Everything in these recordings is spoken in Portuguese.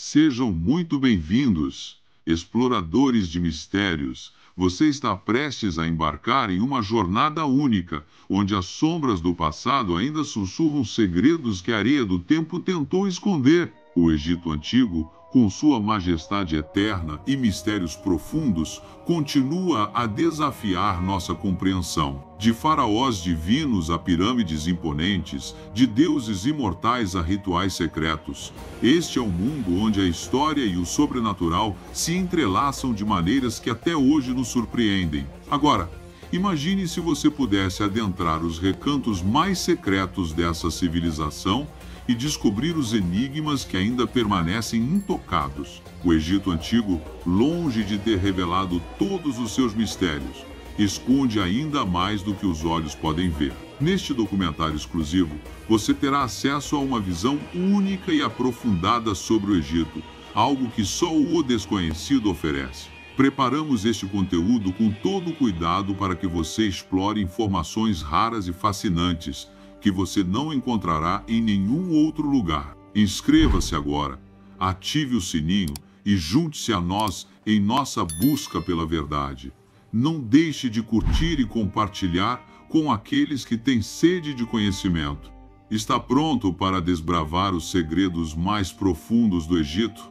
Sejam muito bem-vindos, exploradores de mistérios. Você está prestes a embarcar em uma jornada única, onde as sombras do passado ainda sussurram segredos que a areia do tempo tentou esconder. O Egito Antigo, com sua majestade eterna e mistérios profundos, continua a desafiar nossa compreensão. De faraós divinos a pirâmides imponentes, de deuses imortais a rituais secretos, este é um mundo onde a história e o sobrenatural se entrelaçam de maneiras que até hoje nos surpreendem. Agora, imagine se você pudesse adentrar os recantos mais secretos dessa civilização e descobrir os enigmas que ainda permanecem intocados. O Egito Antigo, longe de ter revelado todos os seus mistérios, esconde ainda mais do que os olhos podem ver. Neste documentário exclusivo, você terá acesso a uma visão única e aprofundada sobre o Egito, algo que só o desconhecido oferece. Preparamos este conteúdo com todo o cuidado para que você explore informações raras e fascinantes que você não encontrará em nenhum outro lugar. Inscreva-se agora, ative o sininho e junte-se a nós em nossa busca pela verdade. Não deixe de curtir e compartilhar com aqueles que têm sede de conhecimento. Está pronto para desbravar os segredos mais profundos do Egito?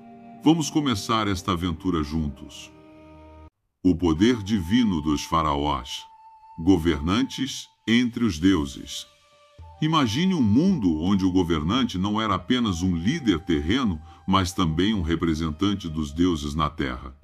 Vamos começar esta aventura juntos. O poder divino dos faraós, governantes entre os deuses. Imagine um mundo onde o governante não era apenas um líder terreno, mas também um representante dos deuses na terra.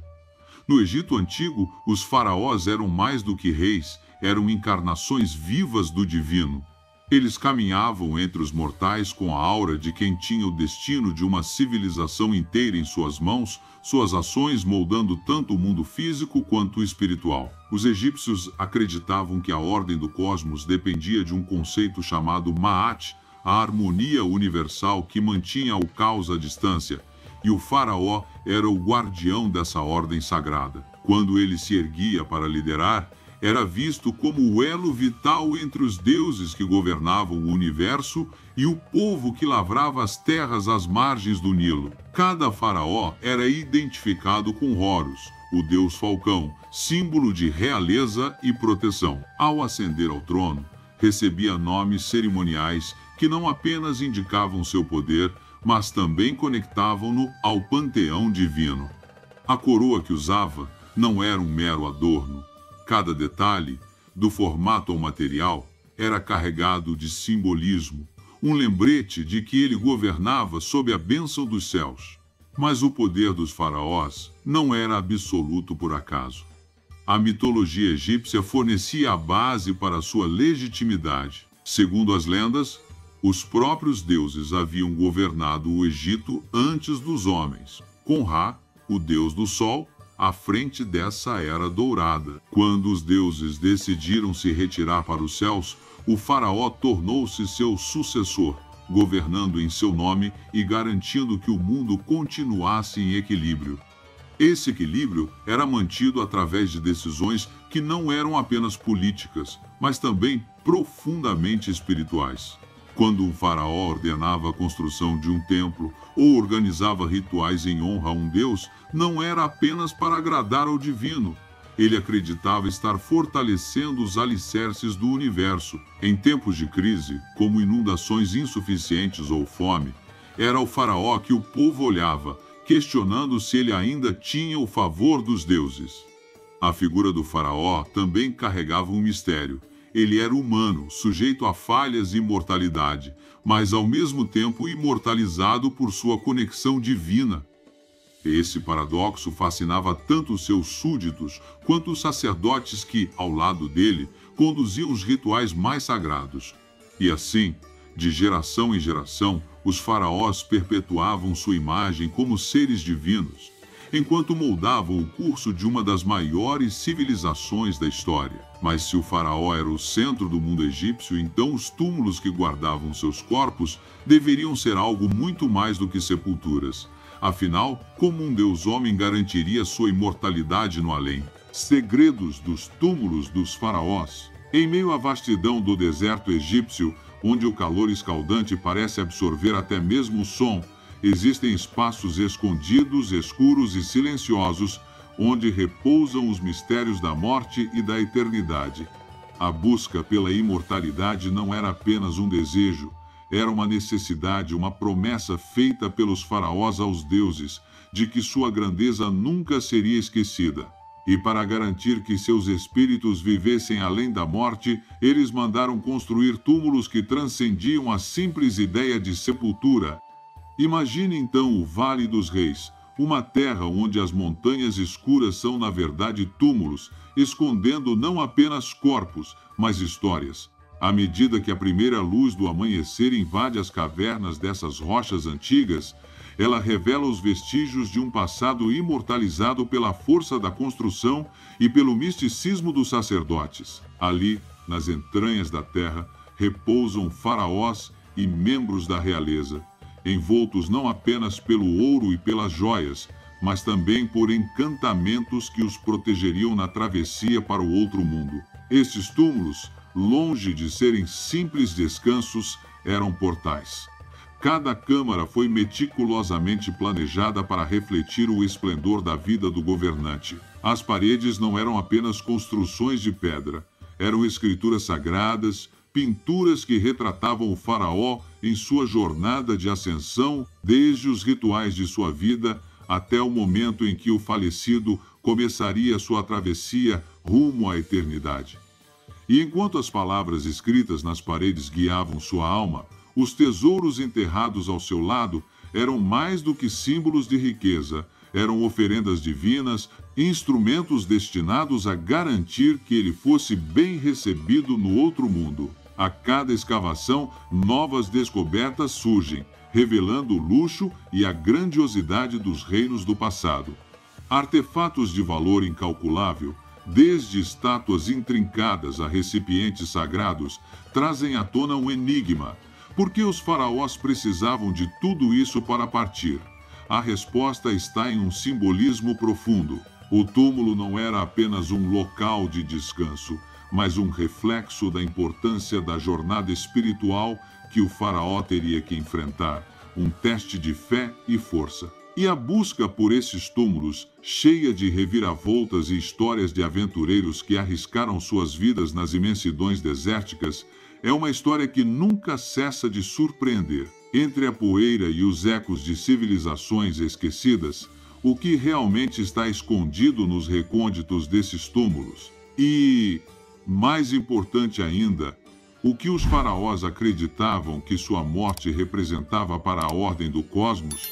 No Egito Antigo, os faraós eram mais do que reis, eram encarnações vivas do divino. Eles caminhavam entre os mortais com a aura de quem tinha o destino de uma civilização inteira em suas mãos, suas ações moldando tanto o mundo físico quanto o espiritual. Os egípcios acreditavam que a ordem do cosmos dependia de um conceito chamado Ma'at, a harmonia universal que mantinha o caos à distância, e o faraó era o guardião dessa ordem sagrada. Quando ele se erguia para liderar, era visto como o elo vital entre os deuses que governavam o universo e o povo que lavrava as terras às margens do Nilo. Cada faraó era identificado com Horus, o deus falcão, símbolo de realeza e proteção. Ao ascender ao trono, recebia nomes cerimoniais que não apenas indicavam seu poder, mas também conectavam-no ao panteão divino. A coroa que usava não era um mero adorno. Cada detalhe, do formato ao material, era carregado de simbolismo, um lembrete de que ele governava sob a bênção dos céus. Mas o poder dos faraós não era absoluto por acaso. A mitologia egípcia fornecia a base para sua legitimidade. Segundo as lendas, os próprios deuses haviam governado o Egito antes dos homens, com Ra, o deus do sol, à frente dessa era dourada. Quando os deuses decidiram se retirar para os céus, o faraó tornou-se seu sucessor, governando em seu nome e garantindo que o mundo continuasse em equilíbrio. Esse equilíbrio era mantido através de decisões que não eram apenas políticas, mas também profundamente espirituais. Quando um faraó ordenava a construção de um templo ou organizava rituais em honra a um deus, não era apenas para agradar ao divino. Ele acreditava estar fortalecendo os alicerces do universo. Em tempos de crise, como inundações insuficientes ou fome, era o faraó que o povo olhava, questionando se ele ainda tinha o favor dos deuses. A figura do faraó também carregava um mistério. Ele era humano, sujeito a falhas e mortalidade, mas ao mesmo tempo imortalizado por sua conexão divina. Esse paradoxo fascinava tanto os seus súditos quanto os sacerdotes que, ao lado dele, conduziam os rituais mais sagrados. E assim, de geração em geração, os faraós perpetuavam sua imagem como seres divinos, enquanto moldavam o curso de uma das maiores civilizações da história. Mas se o faraó era o centro do mundo egípcio, então os túmulos que guardavam seus corpos deveriam ser algo muito mais do que sepulturas. Afinal, como um deus-homem garantiria sua imortalidade no além? Segredos dos túmulos dos faraós. Em meio à vastidão do deserto egípcio, onde o calor escaldante parece absorver até mesmo o som, existem espaços escondidos, escuros e silenciosos, onde repousam os mistérios da morte e da eternidade. A busca pela imortalidade não era apenas um desejo, era uma necessidade, uma promessa feita pelos faraós aos deuses, de que sua grandeza nunca seria esquecida. E para garantir que seus espíritos vivessem além da morte, eles mandaram construir túmulos que transcendiam a simples ideia de sepultura. Imagine então o Vale dos Reis, uma terra onde as montanhas escuras são na verdade túmulos, escondendo não apenas corpos, mas histórias. À medida que a primeira luz do amanhecer invade as cavernas dessas rochas antigas, ela revela os vestígios de um passado imortalizado pela força da construção e pelo misticismo dos sacerdotes. Ali, nas entranhas da terra, repousam faraós e membros da realeza, envoltos não apenas pelo ouro e pelas joias, mas também por encantamentos que os protegeriam na travessia para o outro mundo. Estes túmulos, longe de serem simples descansos, eram portais. Cada câmara foi meticulosamente planejada para refletir o esplendor da vida do governante. As paredes não eram apenas construções de pedra, eram escrituras sagradas, pinturas que retratavam o faraó em sua jornada de ascensão, desde os rituais de sua vida até o momento em que o falecido começaria sua travessia rumo à eternidade. E enquanto as palavras escritas nas paredes guiavam sua alma, os tesouros enterrados ao seu lado eram mais do que símbolos de riqueza, eram oferendas divinas, instrumentos destinados a garantir que ele fosse bem recebido no outro mundo. A cada escavação, novas descobertas surgem, revelando o luxo e a grandiosidade dos reinos do passado. Artefatos de valor incalculável, desde estátuas intrincadas a recipientes sagrados, trazem à tona um enigma. Por que os faraós precisavam de tudo isso para partir? A resposta está em um simbolismo profundo. O túmulo não era apenas um local de descanso, mas um reflexo da importância da jornada espiritual que o faraó teria que enfrentar, um teste de fé e força. E a busca por esses túmulos, cheia de reviravoltas e histórias de aventureiros que arriscaram suas vidas nas imensidões desérticas, é uma história que nunca cessa de surpreender. Entre a poeira e os ecos de civilizações esquecidas, o que realmente está escondido nos recônditos desses túmulos? E, mais importante ainda, o que os faraós acreditavam que sua morte representava para a ordem do cosmos?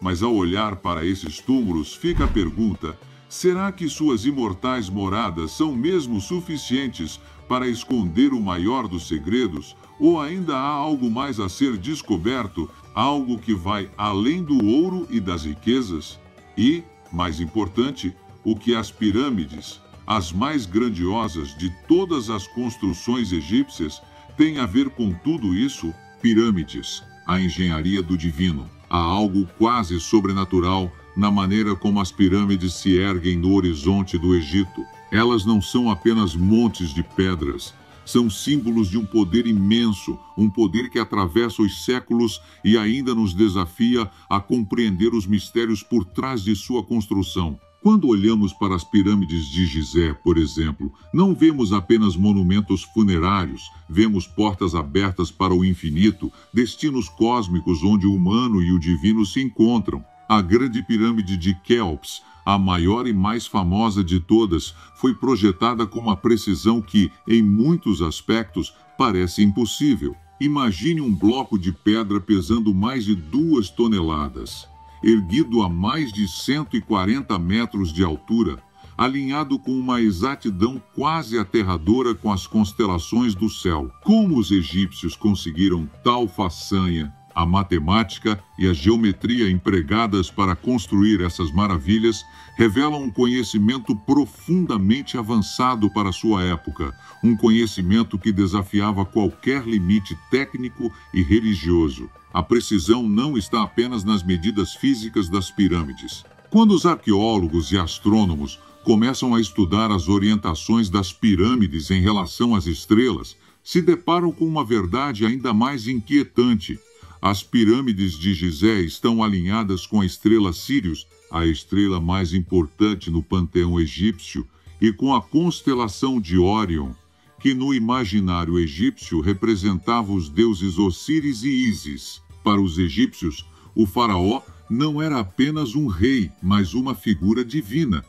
Mas ao olhar para esses túmulos, fica a pergunta: será que suas imortais moradas são mesmo suficientes para esconder o maior dos segredos? Ou ainda há algo mais a ser descoberto, algo que vai além do ouro e das riquezas? E, mais importante, o que as pirâmides, as mais grandiosas de todas as construções egípcias, têm a ver com tudo isso? Pirâmides, a engenharia do divino. Há algo quase sobrenatural na maneira como as pirâmides se erguem no horizonte do Egito. Elas não são apenas montes de pedras, são símbolos de um poder imenso, um poder que atravessa os séculos e ainda nos desafia a compreender os mistérios por trás de sua construção. Quando olhamos para as pirâmides de Gizé, por exemplo, não vemos apenas monumentos funerários, vemos portas abertas para o infinito, destinos cósmicos onde o humano e o divino se encontram. A grande pirâmide de Quéops, a maior e mais famosa de todas, foi projetada com uma precisão que, em muitos aspectos, parece impossível. Imagine um bloco de pedra pesando mais de 2 toneladas. Erguido a mais de 140 metros de altura, alinhado com uma exatidão quase aterradora com as constelações do céu. Como os egípcios conseguiram tal façanha? A matemática e a geometria empregadas para construir essas maravilhas revelam um conhecimento profundamente avançado para sua época, um conhecimento que desafiava qualquer limite técnico e religioso. A precisão não está apenas nas medidas físicas das pirâmides. Quando os arqueólogos e astrônomos começam a estudar as orientações das pirâmides em relação às estrelas, se deparam com uma verdade ainda mais inquietante. As pirâmides de Gizé estão alinhadas com a estrela Sírius, a estrela mais importante no panteão egípcio, e com a constelação de Órion, que no imaginário egípcio representava os deuses Osíris e Ísis. Para os egípcios, o faraó não era apenas um rei, mas uma figura divina.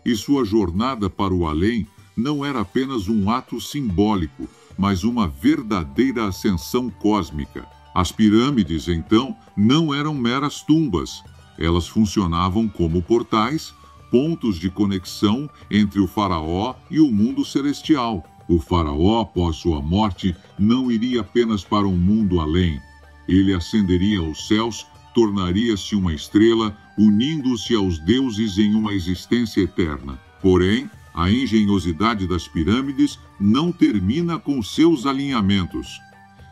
E sua jornada para o além não era apenas um ato simbólico, mas uma verdadeira ascensão cósmica. As pirâmides, então, não eram meras tumbas. Elas funcionavam como portais, pontos de conexão entre o faraó e o mundo celestial. O faraó, após sua morte, não iria apenas para um mundo além. Ele ascenderia aos céus, tornaria-se uma estrela, unindo-se aos deuses em uma existência eterna. Porém, a engenhosidade das pirâmides não termina com seus alinhamentos.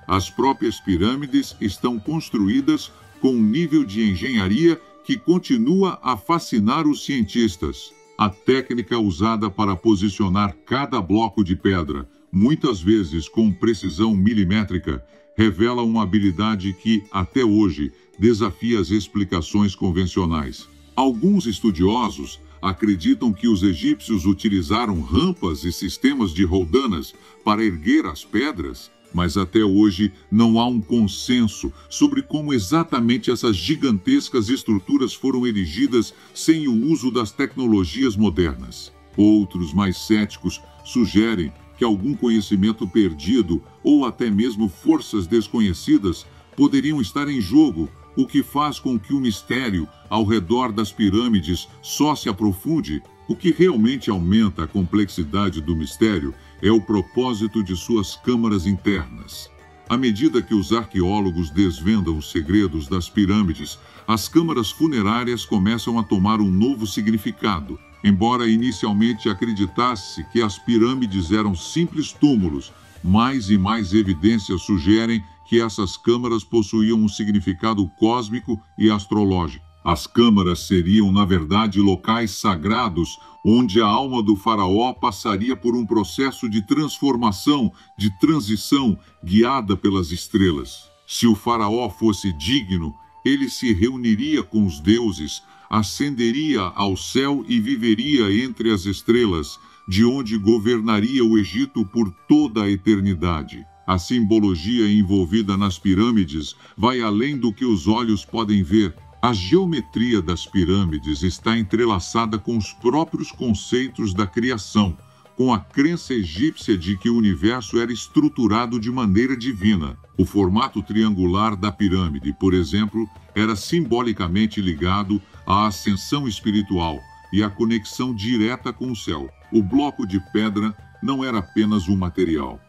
As próprias pirâmides estão construídas com um nível de engenharia que continua a fascinar os cientistas. A técnica usada para posicionar cada bloco de pedra, muitas vezes com precisão milimétrica, revela uma habilidade que, até hoje, desafia as explicações convencionais. Alguns estudiosos acreditam que os egípcios utilizaram rampas e sistemas de roldanas para erguer as pedras, mas até hoje não há um consenso sobre como exatamente essas gigantescas estruturas foram erigidas sem o uso das tecnologias modernas. Outros, mais céticos, sugerem que algum conhecimento perdido ou até mesmo forças desconhecidas poderiam estar em jogo, o que faz com que o mistério ao redor das pirâmides só se aprofunde. O que realmente aumenta a complexidade do mistério é o propósito de suas câmaras internas. À medida que os arqueólogos desvendam os segredos das pirâmides, as câmaras funerárias começam a tomar um novo significado. Embora inicialmente acreditasse que as pirâmides eram simples túmulos, mais e mais evidências sugerem que essas câmaras possuíam um significado cósmico e astrológico. As câmaras seriam, na verdade, locais sagrados onde a alma do faraó passaria por um processo de transformação, de transição, guiada pelas estrelas. Se o faraó fosse digno, ele se reuniria com os deuses, ascenderia ao céu e viveria entre as estrelas, de onde governaria o Egito por toda a eternidade. A simbologia envolvida nas pirâmides vai além do que os olhos podem ver. A geometria das pirâmides está entrelaçada com os próprios conceitos da criação, com a crença egípcia de que o universo era estruturado de maneira divina. O formato triangular da pirâmide, por exemplo, era simbolicamente ligado à ascensão espiritual e à conexão direta com o céu. O bloco de pedra não era apenas um material.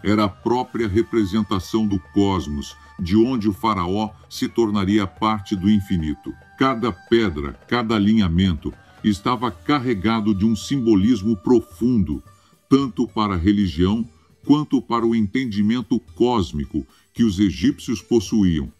Era a própria representação do cosmos, de onde o faraó se tornaria parte do infinito. Cada pedra, cada alinhamento, estava carregado de um simbolismo profundo, tanto para a religião quanto para o entendimento cósmico que os egípcios possuíam.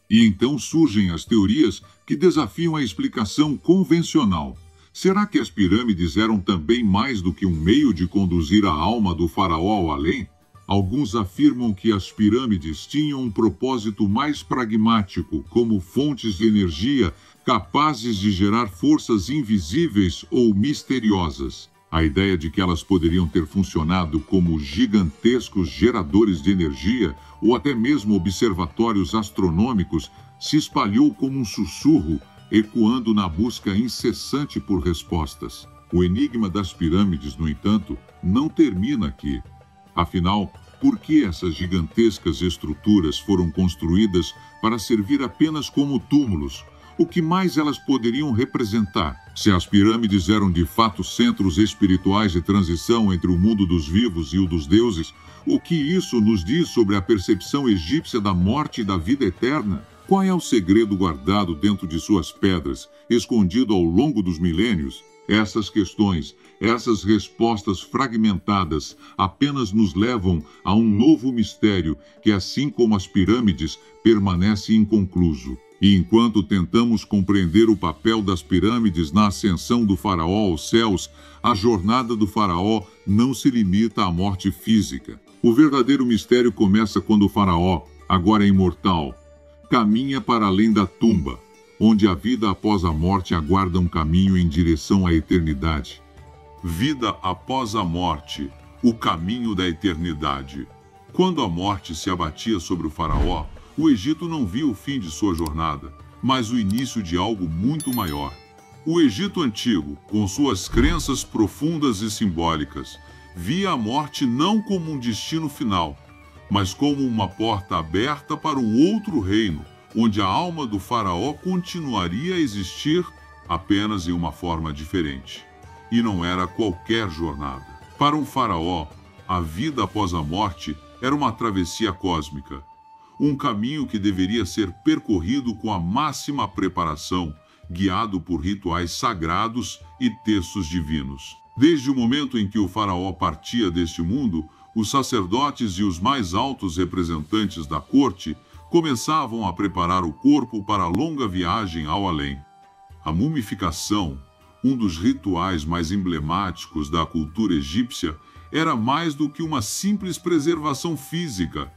E então surgem as teorias que desafiam a explicação convencional. Será que as pirâmides eram também mais do que um meio de conduzir a alma do faraó ao além? Alguns afirmam que as pirâmides tinham um propósito mais pragmático, como fontes de energia capazes de gerar forças invisíveis ou misteriosas. A ideia de que elas poderiam ter funcionado como gigantescos geradores de energia ou até mesmo observatórios astronômicos se espalhou como um sussurro, ecoando na busca incessante por respostas. O enigma das pirâmides, no entanto, não termina aqui. Afinal, por que essas gigantescas estruturas foram construídas para servir apenas como túmulos? O que mais elas poderiam representar? Se as pirâmides eram de fato centros espirituais de transição entre o mundo dos vivos e o dos deuses, o que isso nos diz sobre a percepção egípcia da morte e da vida eterna? Qual é o segredo guardado dentro de suas pedras, escondido ao longo dos milênios? Essas questões, essas respostas fragmentadas apenas nos levam a um novo mistério que, assim como as pirâmides, permanece inconcluso. E enquanto tentamos compreender o papel das pirâmides na ascensão do faraó aos céus, a jornada do faraó não se limita à morte física. O verdadeiro mistério começa quando o faraó, agora imortal, caminha para além da tumba, onde a vida após a morte aguarda um caminho em direção à eternidade. Vida após a morte, o caminho da eternidade. Quando a morte se abatia sobre o faraó, o Egito não via o fim de sua jornada, mas o início de algo muito maior. O Egito antigo, com suas crenças profundas e simbólicas, via a morte não como um destino final, mas como uma porta aberta para um outro reino, onde a alma do faraó continuaria a existir apenas em uma forma diferente. E não era qualquer jornada. Para um faraó, a vida após a morte era uma travessia cósmica, um caminho que deveria ser percorrido com a máxima preparação, guiado por rituais sagrados e textos divinos. Desde o momento em que o faraó partia deste mundo, os sacerdotes e os mais altos representantes da corte começavam a preparar o corpo para a longa viagem ao além. A mumificação, um dos rituais mais emblemáticos da cultura egípcia, era mais do que uma simples preservação física.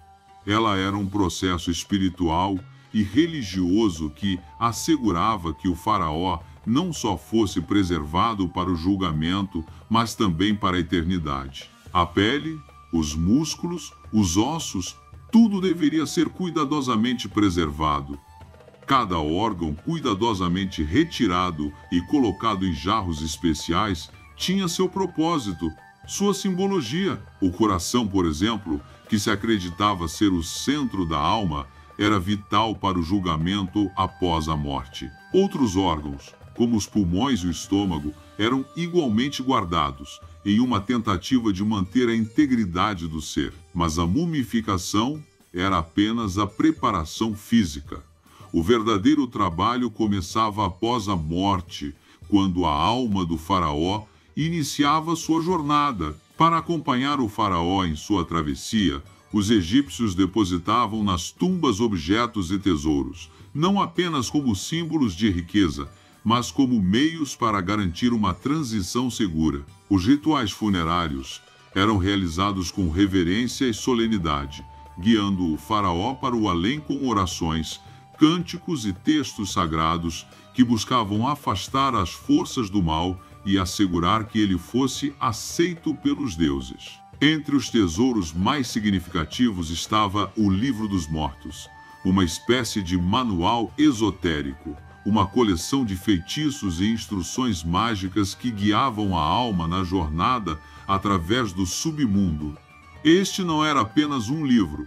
Ela era um processo espiritual e religioso que assegurava que o faraó não só fosse preservado para o julgamento, mas também para a eternidade. A pele, os músculos, os ossos, tudo deveria ser cuidadosamente preservado. Cada órgão cuidadosamente retirado e colocado em jarros especiais tinha seu propósito, sua simbologia. O coração, por exemplo, que se acreditava ser o centro da alma, era vital para o julgamento após a morte. Outros órgãos, como os pulmões e o estômago, eram igualmente guardados, em uma tentativa de manter a integridade do ser. Mas a mumificação era apenas a preparação física. O verdadeiro trabalho começava após a morte, quando a alma do faraó iniciava sua jornada. Para acompanhar o faraó em sua travessia, os egípcios depositavam nas tumbas objetos e tesouros, não apenas como símbolos de riqueza, mas como meios para garantir uma transição segura. Os rituais funerários eram realizados com reverência e solenidade, guiando o faraó para o além com orações, cânticos e textos sagrados que buscavam afastar as forças do mal e assegurar que ele fosse aceito pelos deuses. Entre os tesouros mais significativos estava o Livro dos Mortos, uma espécie de manual esotérico, uma coleção de feitiços e instruções mágicas que guiavam a alma na jornada através do submundo. Este não era apenas um livro,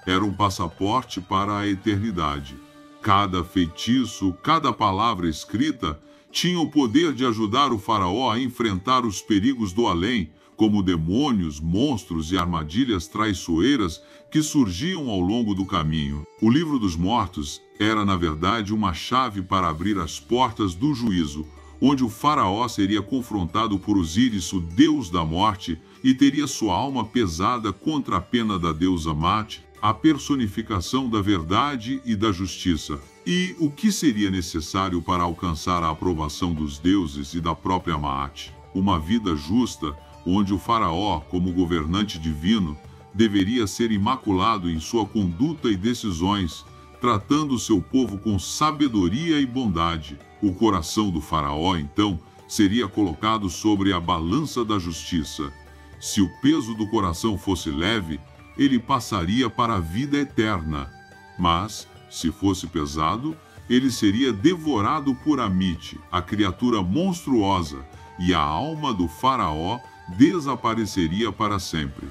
era um passaporte para a eternidade. Cada feitiço, cada palavra escrita, tinha o poder de ajudar o faraó a enfrentar os perigos do além, como demônios, monstros e armadilhas traiçoeiras que surgiam ao longo do caminho. O Livro dos Mortos era, na verdade, uma chave para abrir as portas do juízo, onde o faraó seria confrontado por Osíris, o deus da morte, e teria sua alma pesada contra a pena da deusa Mate, a personificação da verdade e da justiça. E o que seria necessário para alcançar a aprovação dos deuses e da própria Maat? Uma vida justa, onde o faraó, como governante divino, deveria ser imaculado em sua conduta e decisões, tratando seu povo com sabedoria e bondade. O coração do faraó, então, seria colocado sobre a balança da justiça. Se o peso do coração fosse leve, ele passaria para a vida eterna. Mas, se fosse pesado, ele seria devorado por Amite, a criatura monstruosa, e a alma do faraó desapareceria para sempre.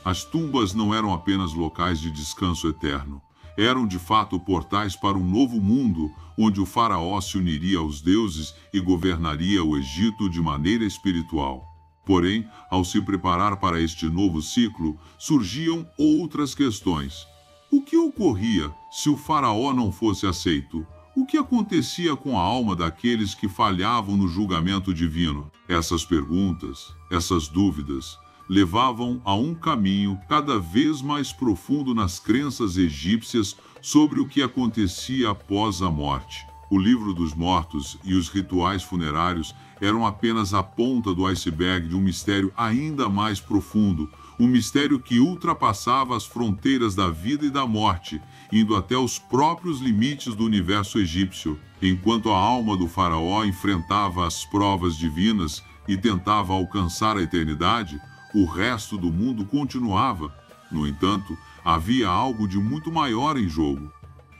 As tumbas não eram apenas locais de descanso eterno. Eram de fato portais para um novo mundo, onde o faraó se uniria aos deuses e governaria o Egito de maneira espiritual. Porém, ao se preparar para este novo ciclo, surgiam outras questões. O que ocorria se o faraó não fosse aceito? O que acontecia com a alma daqueles que falhavam no julgamento divino? Essas perguntas, essas dúvidas, levavam a um caminho cada vez mais profundo nas crenças egípcias sobre o que acontecia após a morte. O livro dos mortos e os rituais funerários eram apenas a ponta do iceberg de um mistério ainda mais profundo, um mistério que ultrapassava as fronteiras da vida e da morte, indo até os próprios limites do universo egípcio. Enquanto a alma do faraó enfrentava as provas divinas e tentava alcançar a eternidade, o resto do mundo continuava. No entanto, havia algo de muito maior em jogo.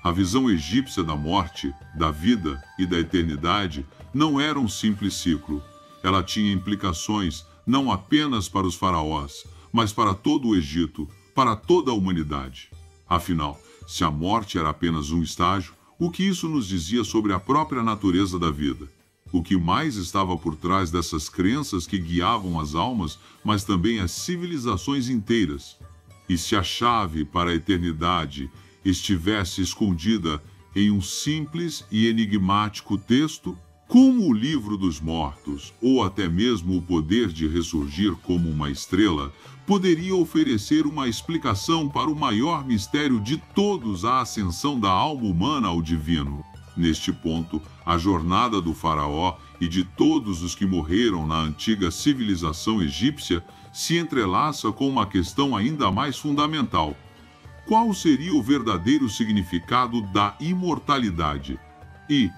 A visão egípcia da morte, da vida e da eternidade não era um simples ciclo. Ela tinha implicações não apenas para os faraós, mas para todo o Egito, para toda a humanidade. Afinal, se a morte era apenas um estágio, o que isso nos dizia sobre a própria natureza da vida? O que mais estava por trás dessas crenças que guiavam as almas, mas também as civilizações inteiras? E se a chave para a eternidade estivesse escondida em um simples e enigmático texto, como o livro dos mortos, ou até mesmo o poder de ressurgir como uma estrela, poderia oferecer uma explicação para o maior mistério de todos, a ascensão da alma humana ao divino? Neste ponto, a jornada do faraó e de todos os que morreram na antiga civilização egípcia se entrelaça com uma questão ainda mais fundamental. Qual seria o verdadeiro significado da imortalidade? E,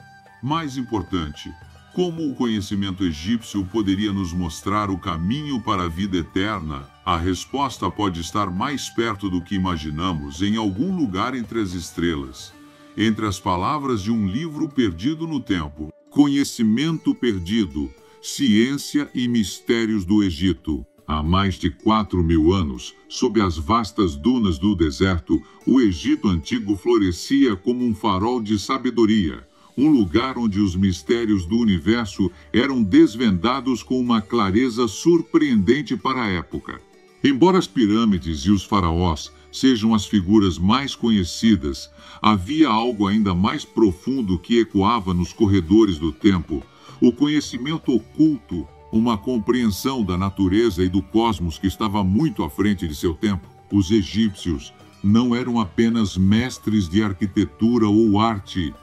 mais importante, como o conhecimento egípcio poderia nos mostrar o caminho para a vida eterna? A resposta pode estar mais perto do que imaginamos, em algum lugar entre as estrelas, entre as palavras de um livro perdido no tempo. Conhecimento perdido, ciência e mistérios do Egito. Há mais de 4.000 anos, sob as vastas dunas do deserto, o Egito antigo florescia como um farol de sabedoria, um lugar onde os mistérios do universo eram desvendados com uma clareza surpreendente para a época. Embora as pirâmides e os faraós sejam as figuras mais conhecidas, havia algo ainda mais profundo que ecoava nos corredores do tempo: o conhecimento oculto, uma compreensão da natureza e do cosmos que estava muito à frente de seu tempo. Os egípcios não eram apenas mestres de arquitetura ou arte.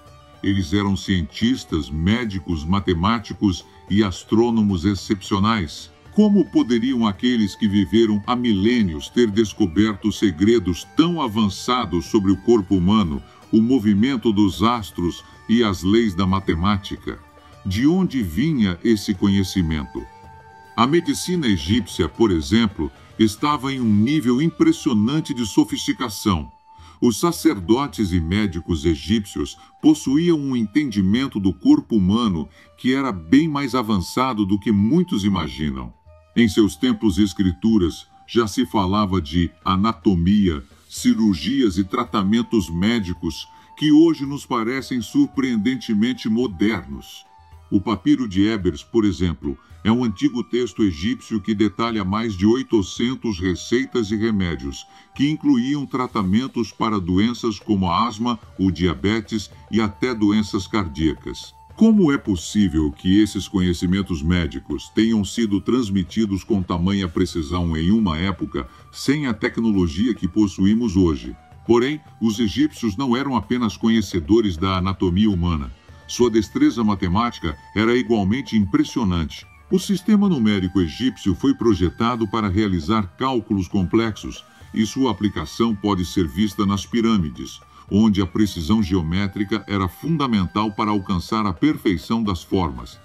Eles eram cientistas, médicos, matemáticos e astrônomos excepcionais. Como poderiam aqueles que viveram há milênios ter descoberto segredos tão avançados sobre o corpo humano, o movimento dos astros e as leis da matemática? De onde vinha esse conhecimento? A medicina egípcia, por exemplo, estava em um nível impressionante de sofisticação. Os sacerdotes e médicos egípcios possuíam um entendimento do corpo humano que era bem mais avançado do que muitos imaginam. Em seus templos e escrituras já se falava de anatomia, cirurgias e tratamentos médicos que hoje nos parecem surpreendentemente modernos. O papiro de Ebers, por exemplo, é um antigo texto egípcio que detalha mais de 800 receitas e remédios, que incluíam tratamentos para doenças como a asma, o diabetes e até doenças cardíacas. Como é possível que esses conhecimentos médicos tenham sido transmitidos com tamanha precisão em uma época sem a tecnologia que possuímos hoje? Porém, os egípcios não eram apenas conhecedores da anatomia humana. Sua destreza matemática era igualmente impressionante. O sistema numérico egípcio foi projetado para realizar cálculos complexos, e sua aplicação pode ser vista nas pirâmides, onde a precisão geométrica era fundamental para alcançar a perfeição das formas.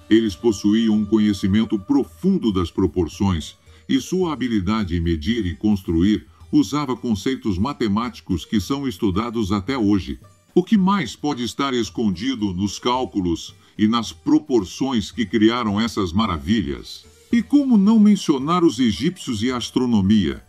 Eles possuíam um conhecimento profundo das proporções, e sua habilidade em medir e construir usava conceitos matemáticos que são estudados até hoje. O que mais pode estar escondido nos cálculos e nas proporções que criaram essas maravilhas? E como não mencionar os egípcios e a astronomia?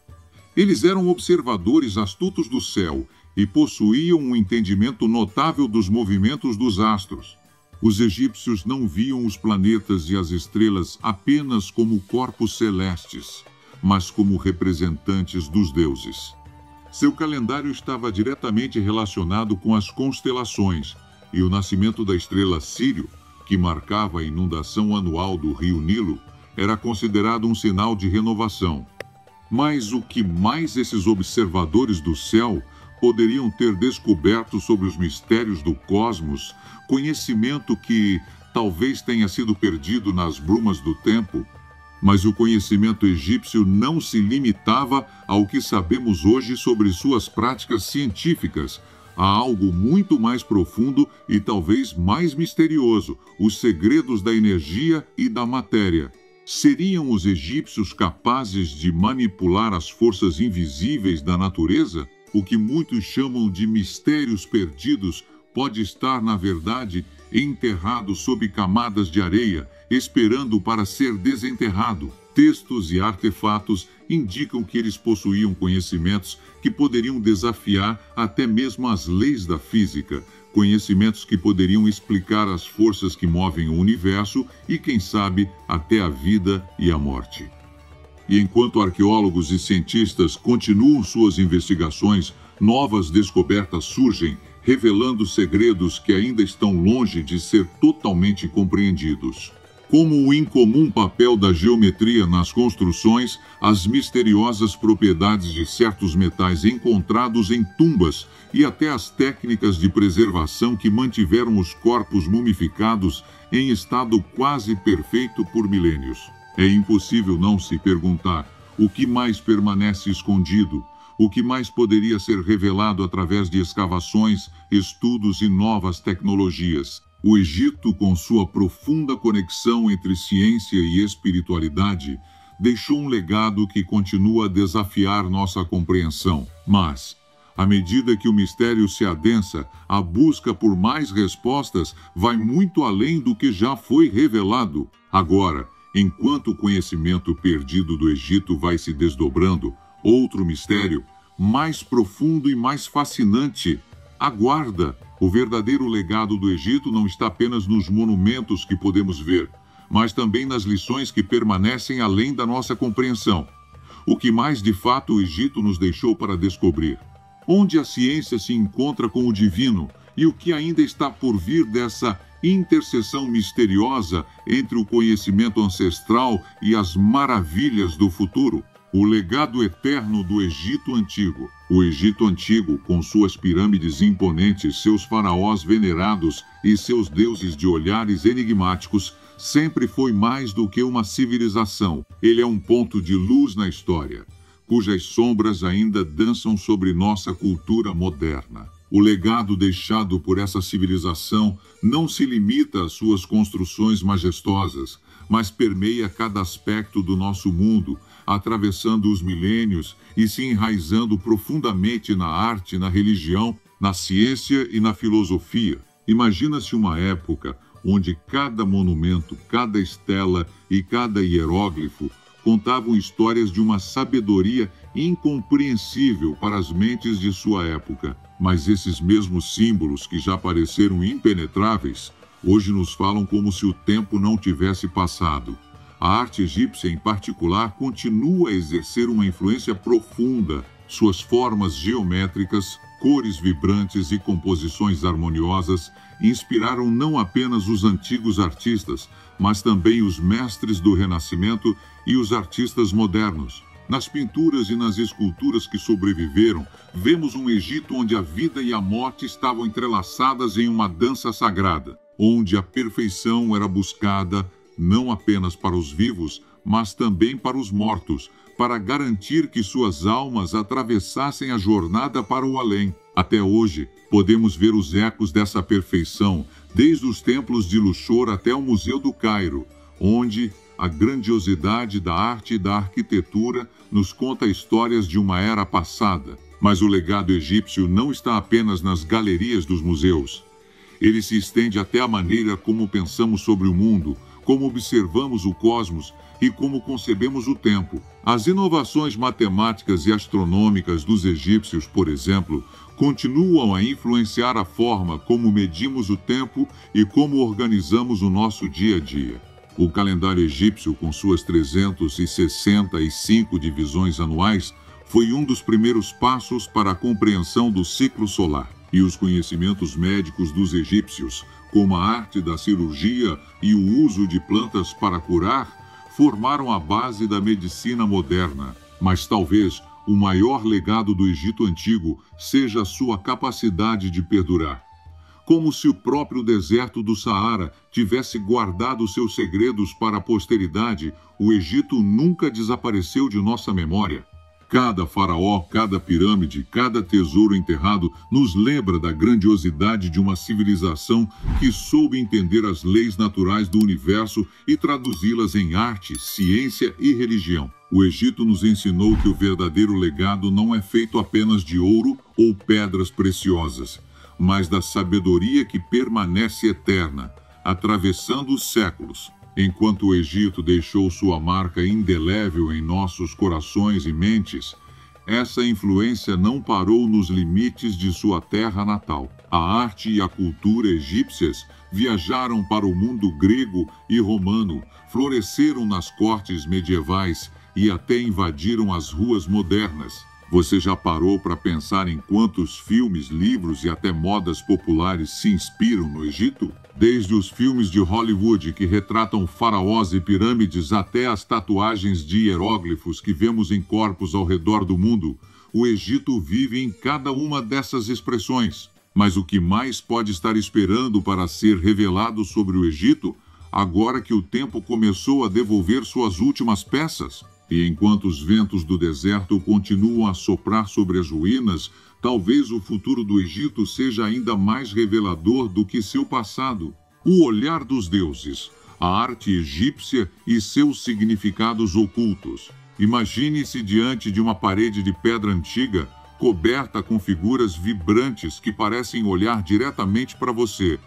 Eles eram observadores astutos do céu e possuíam um entendimento notável dos movimentos dos astros. Os egípcios não viam os planetas e as estrelas apenas como corpos celestes, mas como representantes dos deuses. Seu calendário estava diretamente relacionado com as constelações, e o nascimento da estrela Sírio, que marcava a inundação anual do rio Nilo, era considerado um sinal de renovação. Mas o que mais esses observadores do céu poderiam ter descoberto sobre os mistérios do cosmos, conhecimento que talvez tenha sido perdido nas brumas do tempo. Mas o conhecimento egípcio não se limitava ao que sabemos hoje sobre suas práticas científicas. Há algo muito mais profundo e talvez mais misterioso: os segredos da energia e da matéria. Seriam os egípcios capazes de manipular as forças invisíveis da natureza? O que muitos chamam de mistérios perdidos pode estar, na verdade, enterrado sob camadas de areia, esperando para ser desenterrado. Textos e artefatos indicam que eles possuíam conhecimentos que poderiam desafiar até mesmo as leis da física, conhecimentos que poderiam explicar as forças que movem o universo e, quem sabe, até a vida e a morte. E enquanto arqueólogos e cientistas continuam suas investigações, novas descobertas surgem, revelando segredos que ainda estão longe de ser totalmente compreendidos. Como o incomum papel da geometria nas construções, as misteriosas propriedades de certos metais encontrados em tumbas e até as técnicas de preservação que mantiveram os corpos mumificados em estado quase perfeito por milênios. É impossível não se perguntar o que mais permanece escondido, o que mais poderia ser revelado através de escavações, estudos e novas tecnologias. O Egito, com sua profunda conexão entre ciência e espiritualidade, deixou um legado que continua a desafiar nossa compreensão. Mas, à medida que o mistério se adensa, a busca por mais respostas vai muito além do que já foi revelado. Agora, enquanto o conhecimento perdido do Egito vai se desdobrando, outro mistério, mais profundo e mais fascinante, aguarda. O verdadeiro legado do Egito não está apenas nos monumentos que podemos ver, mas também nas lições que permanecem além da nossa compreensão. O que mais de fato o Egito nos deixou para descobrir? Onde a ciência se encontra com o divino e o que ainda está por vir dessa interseção misteriosa entre o conhecimento ancestral e as maravilhas do futuro? O legado eterno do Egito Antigo. O Egito Antigo, com suas pirâmides imponentes, seus faraós venerados e seus deuses de olhares enigmáticos, sempre foi mais do que uma civilização. Ele é um ponto de luz na história, cujas sombras ainda dançam sobre nossa cultura moderna. O legado deixado por essa civilização não se limita às suas construções majestosas, mas permeia cada aspecto do nosso mundo, atravessando os milênios e se enraizando profundamente na arte, na religião, na ciência e na filosofia. Imagina-se uma época onde cada monumento, cada estela e cada hieróglifo contavam histórias de uma sabedoria incompreensível para as mentes de sua época. Mas esses mesmos símbolos que já pareceram impenetráveis, hoje nos falam como se o tempo não tivesse passado. A arte egípcia, em particular, continua a exercer uma influência profunda. Suas formas geométricas, cores vibrantes e composições harmoniosas inspiraram não apenas os antigos artistas, mas também os mestres do Renascimento e os artistas modernos. Nas pinturas e nas esculturas que sobreviveram, vemos um Egito onde a vida e a morte estavam entrelaçadas em uma dança sagrada, onde a perfeição era buscada não apenas para os vivos, mas também para os mortos, para garantir que suas almas atravessassem a jornada para o além. Até hoje, podemos ver os ecos dessa perfeição, desde os templos de Luxor até o Museu do Cairo, onde a grandiosidade da arte e da arquitetura nos conta histórias de uma era passada. Mas o legado egípcio não está apenas nas galerias dos museus. Ele se estende até a maneira como pensamos sobre o mundo, como observamos o cosmos e como concebemos o tempo. As inovações matemáticas e astronômicas dos egípcios, por exemplo, continuam a influenciar a forma como medimos o tempo e como organizamos o nosso dia a dia. O calendário egípcio, com suas 365 divisões anuais, foi um dos primeiros passos para a compreensão do ciclo solar. E os conhecimentos médicos dos egípcios, como a arte da cirurgia e o uso de plantas para curar, formaram a base da medicina moderna. Mas talvez o maior legado do Egito Antigo seja a sua capacidade de perdurar. Como se o próprio deserto do Saara tivesse guardado seus segredos para a posteridade, o Egito nunca desapareceu de nossa memória. Cada faraó, cada pirâmide, cada tesouro enterrado nos lembra da grandiosidade de uma civilização que soube entender as leis naturais do universo e traduzi-las em arte, ciência e religião. O Egito nos ensinou que o verdadeiro legado não é feito apenas de ouro ou pedras preciosas, mas da sabedoria que permanece eterna, atravessando os séculos. Enquanto o Egito deixou sua marca indelével em nossos corações e mentes, essa influência não parou nos limites de sua terra natal. A arte e a cultura egípcias viajaram para o mundo grego e romano, floresceram nas cortes medievais e até invadiram as ruas modernas. Você já parou para pensar em quantos filmes, livros e até modas populares se inspiram no Egito? Desde os filmes de Hollywood que retratam faraós e pirâmides até as tatuagens de hieróglifos que vemos em corpos ao redor do mundo, o Egito vive em cada uma dessas expressões. Mas o que mais pode estar esperando para ser revelado sobre o Egito, agora que o tempo começou a devolver suas últimas peças? E enquanto os ventos do deserto continuam a soprar sobre as ruínas, talvez o futuro do Egito seja ainda mais revelador do que seu passado. O olhar dos deuses, a arte egípcia e seus significados ocultos. Imagine-se diante de uma parede de pedra antiga, coberta com figuras vibrantes que parecem olhar diretamente para você.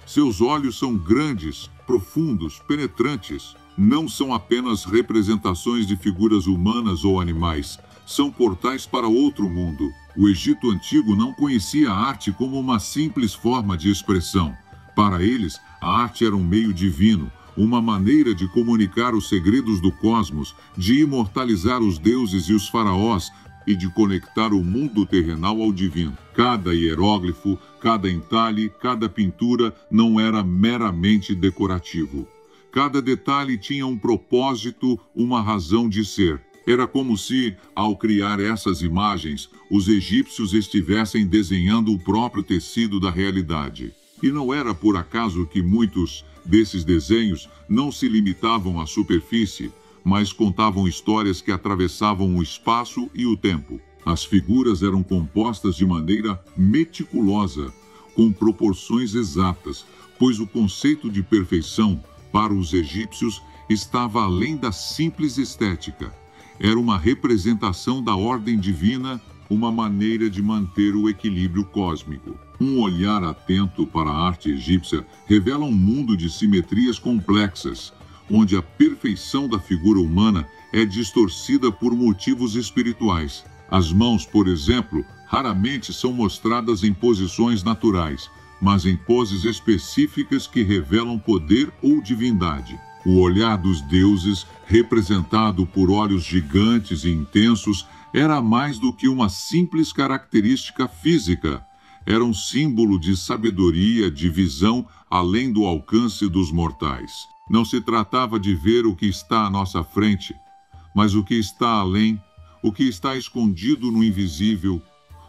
Seus olhos são grandes, profundos, penetrantes. Não são apenas representações de figuras humanas ou animais, são portais para outro mundo. O Egito Antigo não conhecia a arte como uma simples forma de expressão. Para eles, a arte era um meio divino, uma maneira de comunicar os segredos do cosmos, de imortalizar os deuses e os faraós e de conectar o mundo terrenal ao divino. Cada hieróglifo, cada entalhe, cada pintura não era meramente decorativo. Cada detalhe tinha um propósito, uma razão de ser. Era como se, ao criar essas imagens, os egípcios estivessem desenhando o próprio tecido da realidade. E não era por acaso que muitos desses desenhos não se limitavam à superfície, mas contavam histórias que atravessavam o espaço e o tempo. As figuras eram compostas de maneira meticulosa, com proporções exatas, pois o conceito de perfeição para os egípcios estava além da simples estética. Era uma representação da ordem divina, uma maneira de manter o equilíbrio cósmico. Um olhar atento para a arte egípcia revela um mundo de simetrias complexas, onde a perfeição da figura humana é distorcida por motivos espirituais. As mãos, por exemplo, raramente são mostradas em posições naturais, mas em poses específicas que revelam poder ou divindade. O olhar dos deuses, representado por olhos gigantes e intensos, era mais do que uma simples característica física. Era um símbolo de sabedoria, de visão além do alcance dos mortais. Não se tratava de ver o que está à nossa frente, mas o que está além, o que está escondido no invisível,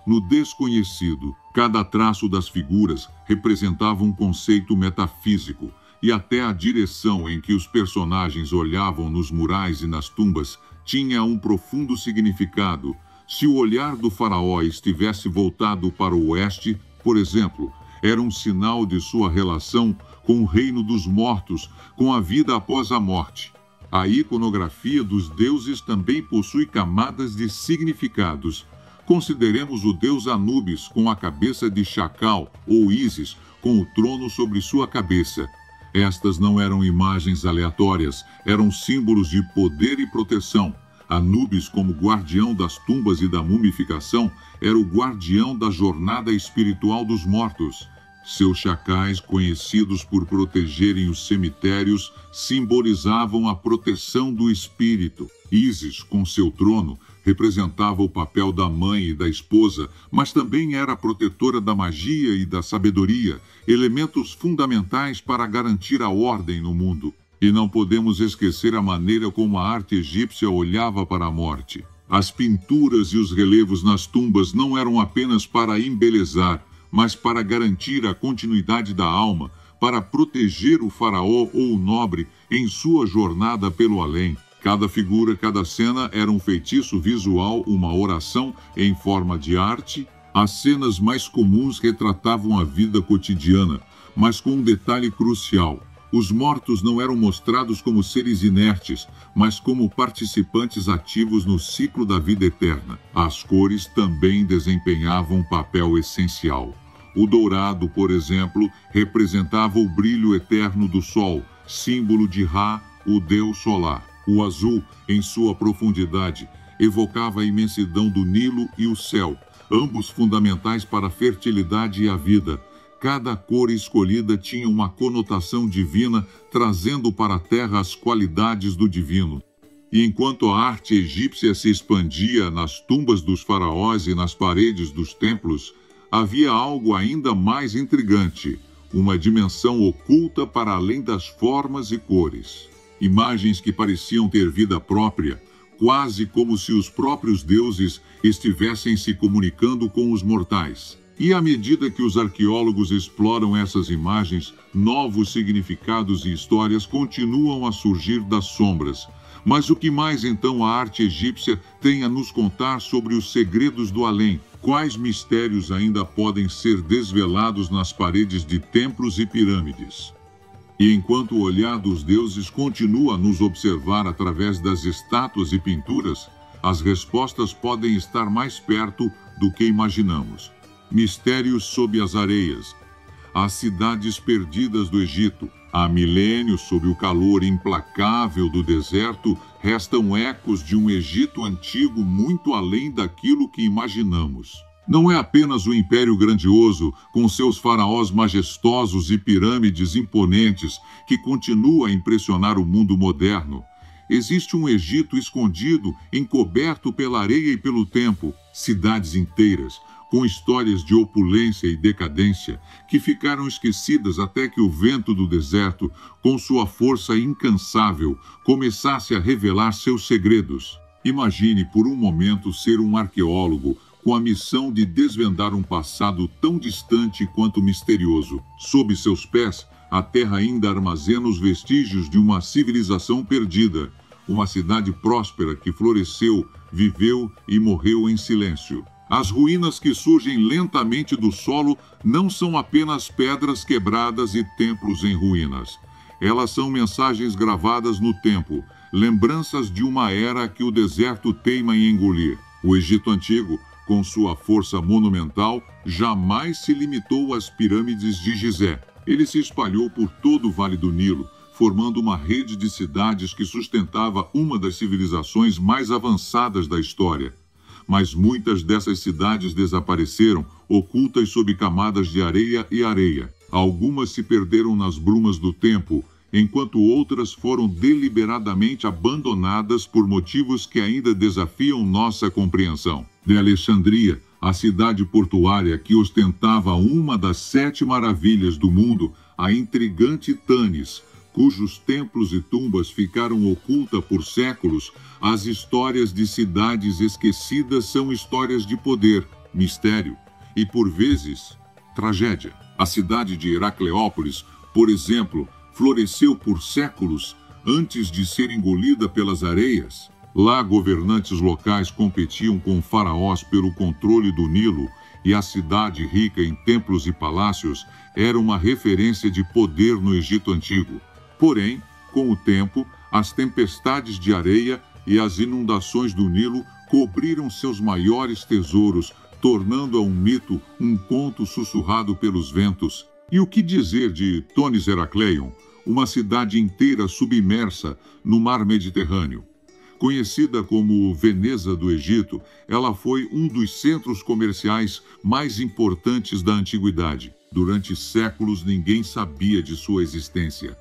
no desconhecido. Cada traço das figuras representava um conceito metafísico, e até a direção em que os personagens olhavam nos murais e nas tumbas tinha um profundo significado. Se o olhar do faraó estivesse voltado para o oeste, por exemplo, era um sinal de sua relação com o reino dos mortos, com a vida após a morte. A iconografia dos deuses também possui camadas de significados. Consideremos o deus Anubis com a cabeça de chacal ou Ísis com o trono sobre sua cabeça. Estas não eram imagens aleatórias, eram símbolos de poder e proteção. Anubis, como guardião das tumbas e da mumificação, era o guardião da jornada espiritual dos mortos. Seus chacais, conhecidos por protegerem os cemitérios, simbolizavam a proteção do espírito. Ísis, com seu trono, representava o papel da mãe e da esposa, mas também era a protetora da magia e da sabedoria, elementos fundamentais para garantir a ordem no mundo. E não podemos esquecer a maneira como a arte egípcia olhava para a morte. As pinturas e os relevos nas tumbas não eram apenas para embelezar, mas para garantir a continuidade da alma, para proteger o faraó ou o nobre em sua jornada pelo além. Cada figura, cada cena era um feitiço visual, uma oração em forma de arte. As cenas mais comuns retratavam a vida cotidiana, mas com um detalhe crucial. Os mortos não eram mostrados como seres inertes, mas como participantes ativos no ciclo da vida eterna. As cores também desempenhavam um papel essencial. O dourado, por exemplo, representava o brilho eterno do sol, símbolo de Ra, o deus solar. O azul, em sua profundidade, evocava a imensidão do Nilo e o céu, ambos fundamentais para a fertilidade e a vida. Cada cor escolhida tinha uma conotação divina, trazendo para a terra as qualidades do divino. E enquanto a arte egípcia se expandia nas tumbas dos faraós e nas paredes dos templos, havia algo ainda mais intrigante, uma dimensão oculta para além das formas e cores. Imagens que pareciam ter vida própria, quase como se os próprios deuses estivessem se comunicando com os mortais. E à medida que os arqueólogos exploram essas imagens, novos significados e histórias continuam a surgir das sombras. Mas o que mais então a arte egípcia tem a nos contar sobre os segredos do além? Quais mistérios ainda podem ser desvelados nas paredes de templos e pirâmides? E enquanto o olhar dos deuses continua a nos observar através das estátuas e pinturas, as respostas podem estar mais perto do que imaginamos. Mistérios sob as areias. As cidades perdidas do Egito. Há milênios, sob o calor implacável do deserto, restam ecos de um Egito antigo muito além daquilo que imaginamos. Não é apenas o Império Grandioso, com seus faraós majestosos e pirâmides imponentes, que continua a impressionar o mundo moderno. Existe um Egito escondido, encoberto pela areia e pelo tempo, cidades inteiras, com histórias de opulência e decadência, que ficaram esquecidas até que o vento do deserto, com sua força incansável, começasse a revelar seus segredos. Imagine por um momento ser um arqueólogo com a missão de desvendar um passado tão distante quanto misterioso. Sob seus pés, a terra ainda armazena os vestígios de uma civilização perdida, uma cidade próspera que floresceu, viveu e morreu em silêncio. As ruínas que surgem lentamente do solo não são apenas pedras quebradas e templos em ruínas. Elas são mensagens gravadas no tempo, lembranças de uma era que o deserto teima em engolir. O Egito Antigo, com sua força monumental, jamais se limitou às pirâmides de Gizé. Ele se espalhou por todo o Vale do Nilo, formando uma rede de cidades que sustentava uma das civilizações mais avançadas da história. Mas muitas dessas cidades desapareceram, ocultas sob camadas de areia e areia. Algumas se perderam nas brumas do tempo, enquanto outras foram deliberadamente abandonadas por motivos que ainda desafiam nossa compreensão. De Alexandria, a cidade portuária que ostentava uma das 7 maravilhas do mundo, a intrigante Tanis, cujos templos e tumbas ficaram ocultas por séculos, as histórias de cidades esquecidas são histórias de poder, mistério e, por vezes, tragédia. A cidade de Heracleópolis, por exemplo, floresceu por séculos antes de ser engolida pelas areias. Lá, governantes locais competiam com faraós pelo controle do Nilo, e a cidade, rica em templos e palácios, era uma referência de poder no Egito Antigo. Porém, com o tempo, as tempestades de areia e as inundações do Nilo cobriram seus maiores tesouros, tornando-a um mito, um conto sussurrado pelos ventos. E o que dizer de Tanis Heracleion, uma cidade inteira submersa no mar Mediterrâneo? Conhecida como Veneza do Egito, ela foi um dos centros comerciais mais importantes da antiguidade. Durante séculos, ninguém sabia de sua existência.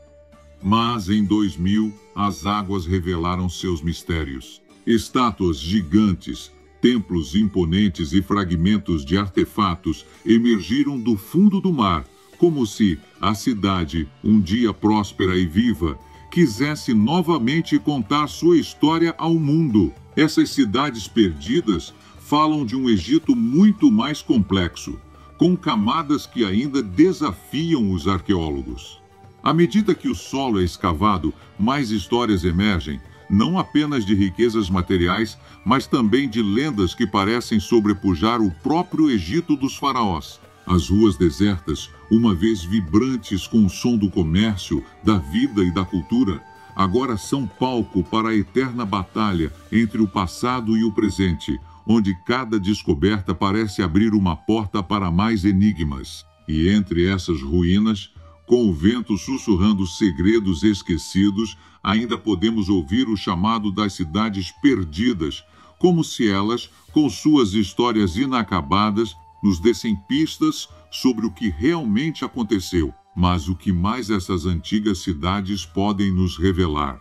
Mas em 2000, as águas revelaram seus mistérios. Estátuas gigantes, templos imponentes e fragmentos de artefatos emergiram do fundo do mar, como se a cidade, um dia próspera e viva, quisesse novamente contar sua história ao mundo. Essas cidades perdidas falam de um Egito muito mais complexo, com camadas que ainda desafiam os arqueólogos. À medida que o solo é escavado, mais histórias emergem, não apenas de riquezas materiais, mas também de lendas que parecem sobrepujar o próprio Egito dos faraós. As ruas desertas, uma vez vibrantes com o som do comércio, da vida e da cultura, agora são palco para a eterna batalha entre o passado e o presente, onde cada descoberta parece abrir uma porta para mais enigmas. E entre essas ruínas, com o vento sussurrando segredos esquecidos, ainda podemos ouvir o chamado das cidades perdidas, como se elas, com suas histórias inacabadas, nos dessem pistas sobre o que realmente aconteceu. Mas o que mais essas antigas cidades podem nos revelar?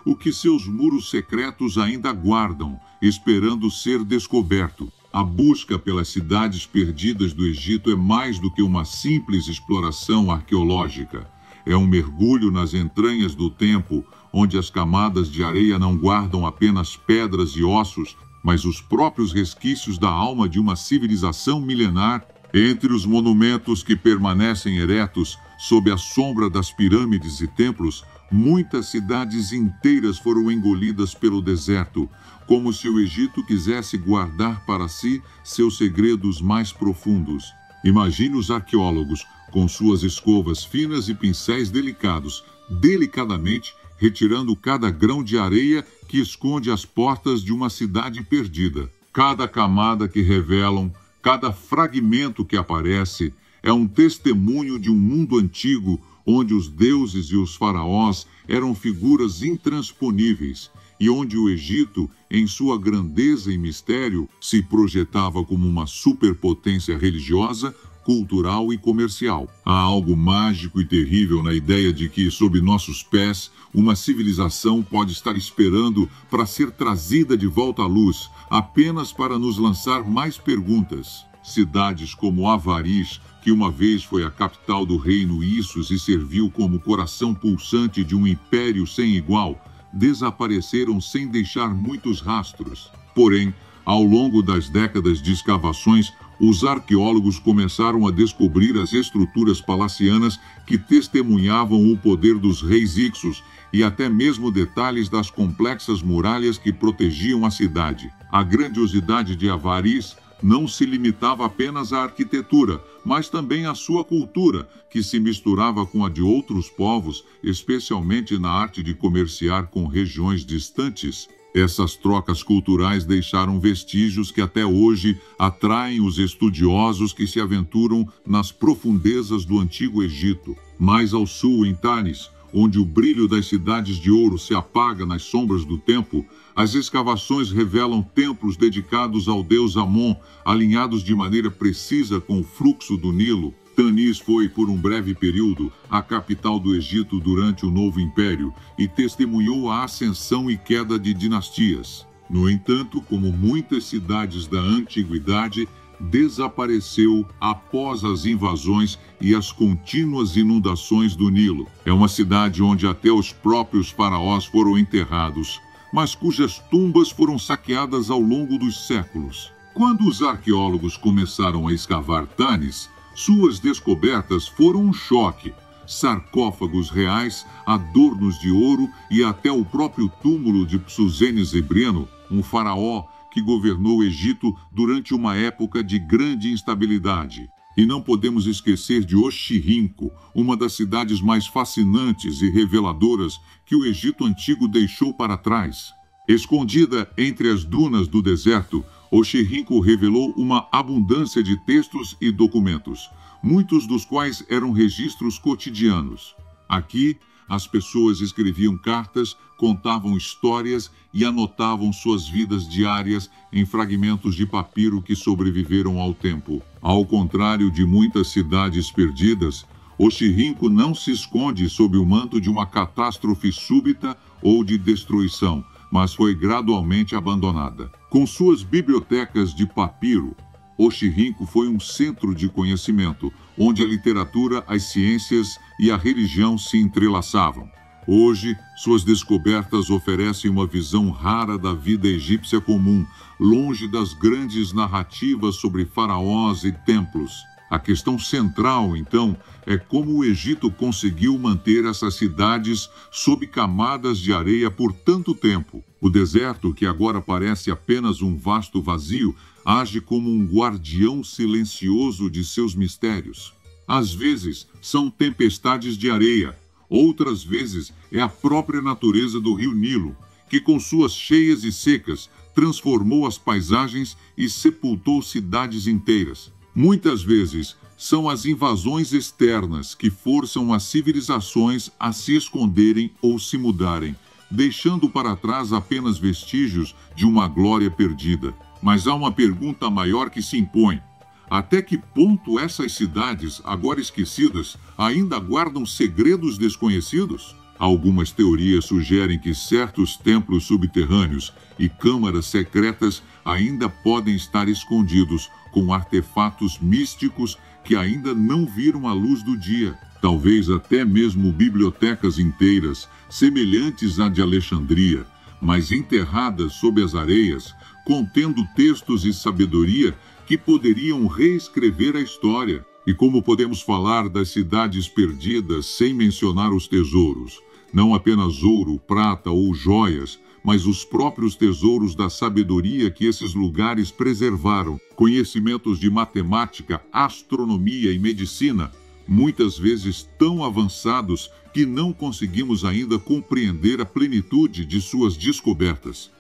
O que seus muros secretos ainda guardam, esperando ser descoberto? A busca pelas cidades perdidas do Egito é mais do que uma simples exploração arqueológica. É um mergulho nas entranhas do tempo, onde as camadas de areia não guardam apenas pedras e ossos, mas os próprios resquícios da alma de uma civilização milenar. Entre os monumentos que permanecem eretos sob a sombra das pirâmides e templos, muitas cidades inteiras foram engolidas pelo deserto, como se o Egito quisesse guardar para si seus segredos mais profundos. Imagine os arqueólogos, com suas escovas finas e pincéis delicados, delicadamente retirando cada grão de areia que esconde as portas de uma cidade perdida. Cada camada que revelam, cada fragmento que aparece, é um testemunho de um mundo antigo onde os deuses e os faraós eram figuras intransponíveis e onde o Egito, em sua grandeza e mistério, se projetava como uma superpotência religiosa, cultural e comercial. Há algo mágico e terrível na ideia de que, sob nossos pés, uma civilização pode estar esperando para ser trazida de volta à luz, apenas para nos lançar mais perguntas. Cidades como Avaris, que uma vez foi a capital do reino Issus e serviu como coração pulsante de um império sem igual, desapareceram sem deixar muitos rastros. Porém, ao longo das décadas de escavações, os arqueólogos começaram a descobrir as estruturas palacianas que testemunhavam o poder dos reis Ixos e até mesmo detalhes das complexas muralhas que protegiam a cidade. A grandiosidade de Avaris não se limitava apenas à arquitetura, mas também à sua cultura, que se misturava com a de outros povos, especialmente na arte de comerciar com regiões distantes. Essas trocas culturais deixaram vestígios que até hoje atraem os estudiosos que se aventuram nas profundezas do Antigo Egito. Mais ao sul, em Tanis, onde o brilho das cidades de ouro se apaga nas sombras do tempo, as escavações revelam templos dedicados ao deus Amon, alinhados de maneira precisa com o fluxo do Nilo. Tanis foi, por um breve período, a capital do Egito durante o Novo Império e testemunhou a ascensão e queda de dinastias. No entanto, como muitas cidades da antiguidade, desapareceu após as invasões e as contínuas inundações do Nilo. É uma cidade onde até os próprios faraós foram enterrados, mas cujas tumbas foram saqueadas ao longo dos séculos. Quando os arqueólogos começaram a escavar Tanis, suas descobertas foram um choque. Sarcófagos reais, adornos de ouro e até o próprio túmulo de Psusenes e Breno, um faraó que governou o Egito durante uma época de grande instabilidade. E não podemos esquecer de Oxirrinco, uma das cidades mais fascinantes e reveladoras que o Egito Antigo deixou para trás. Escondida entre as dunas do deserto, Oxirrinco revelou uma abundância de textos e documentos, muitos dos quais eram registros cotidianos. Aqui, as pessoas escreviam cartas, contavam histórias e anotavam suas vidas diárias em fragmentos de papiro que sobreviveram ao tempo. Ao contrário de muitas cidades perdidas, Oxirrinco não se esconde sob o manto de uma catástrofe súbita ou de destruição, mas foi gradualmente abandonada. Com suas bibliotecas de papiro, Oxirrinco foi um centro de conhecimento, onde a literatura, as ciências e a religião se entrelaçavam. Hoje, suas descobertas oferecem uma visão rara da vida egípcia comum, longe das grandes narrativas sobre faraós e templos. A questão central, então, é como o Egito conseguiu manter essas cidades sob camadas de areia por tanto tempo. O deserto, que agora parece apenas um vasto vazio, age como um guardião silencioso de seus mistérios. Às vezes, são tempestades de areia. Outras vezes, é a própria natureza do rio Nilo, que com suas cheias e secas transformou as paisagens e sepultou cidades inteiras. Muitas vezes, são as invasões externas que forçam as civilizações a se esconderem ou se mudarem, deixando para trás apenas vestígios de uma glória perdida. Mas há uma pergunta maior que se impõe. Até que ponto essas cidades, agora esquecidas, ainda guardam segredos desconhecidos? Algumas teorias sugerem que certos templos subterrâneos e câmaras secretas ainda podem estar escondidos com artefatos místicos que ainda não viram a luz do dia. Talvez até mesmo bibliotecas inteiras, semelhantes à de Alexandria, mas enterradas sob as areias, contendo textos e sabedoria que poderiam reescrever a história. E como podemos falar das cidades perdidas sem mencionar os tesouros? Não apenas ouro, prata ou joias, mas os próprios tesouros da sabedoria que esses lugares preservaram, conhecimentos de matemática, astronomia e medicina, muitas vezes tão avançados que não conseguimos ainda compreender a plenitude de suas descobertas.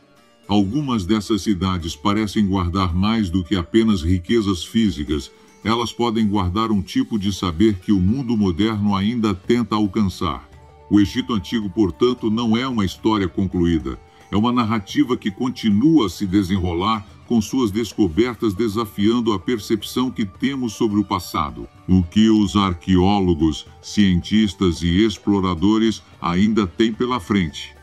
Algumas dessas cidades parecem guardar mais do que apenas riquezas físicas. Elas podem guardar um tipo de saber que o mundo moderno ainda tenta alcançar. O Egito Antigo, portanto, não é uma história concluída. É uma narrativa que continua a se desenrolar com suas descobertas desafiando a percepção que temos sobre o passado. O que os arqueólogos, cientistas e exploradores ainda têm pela frente?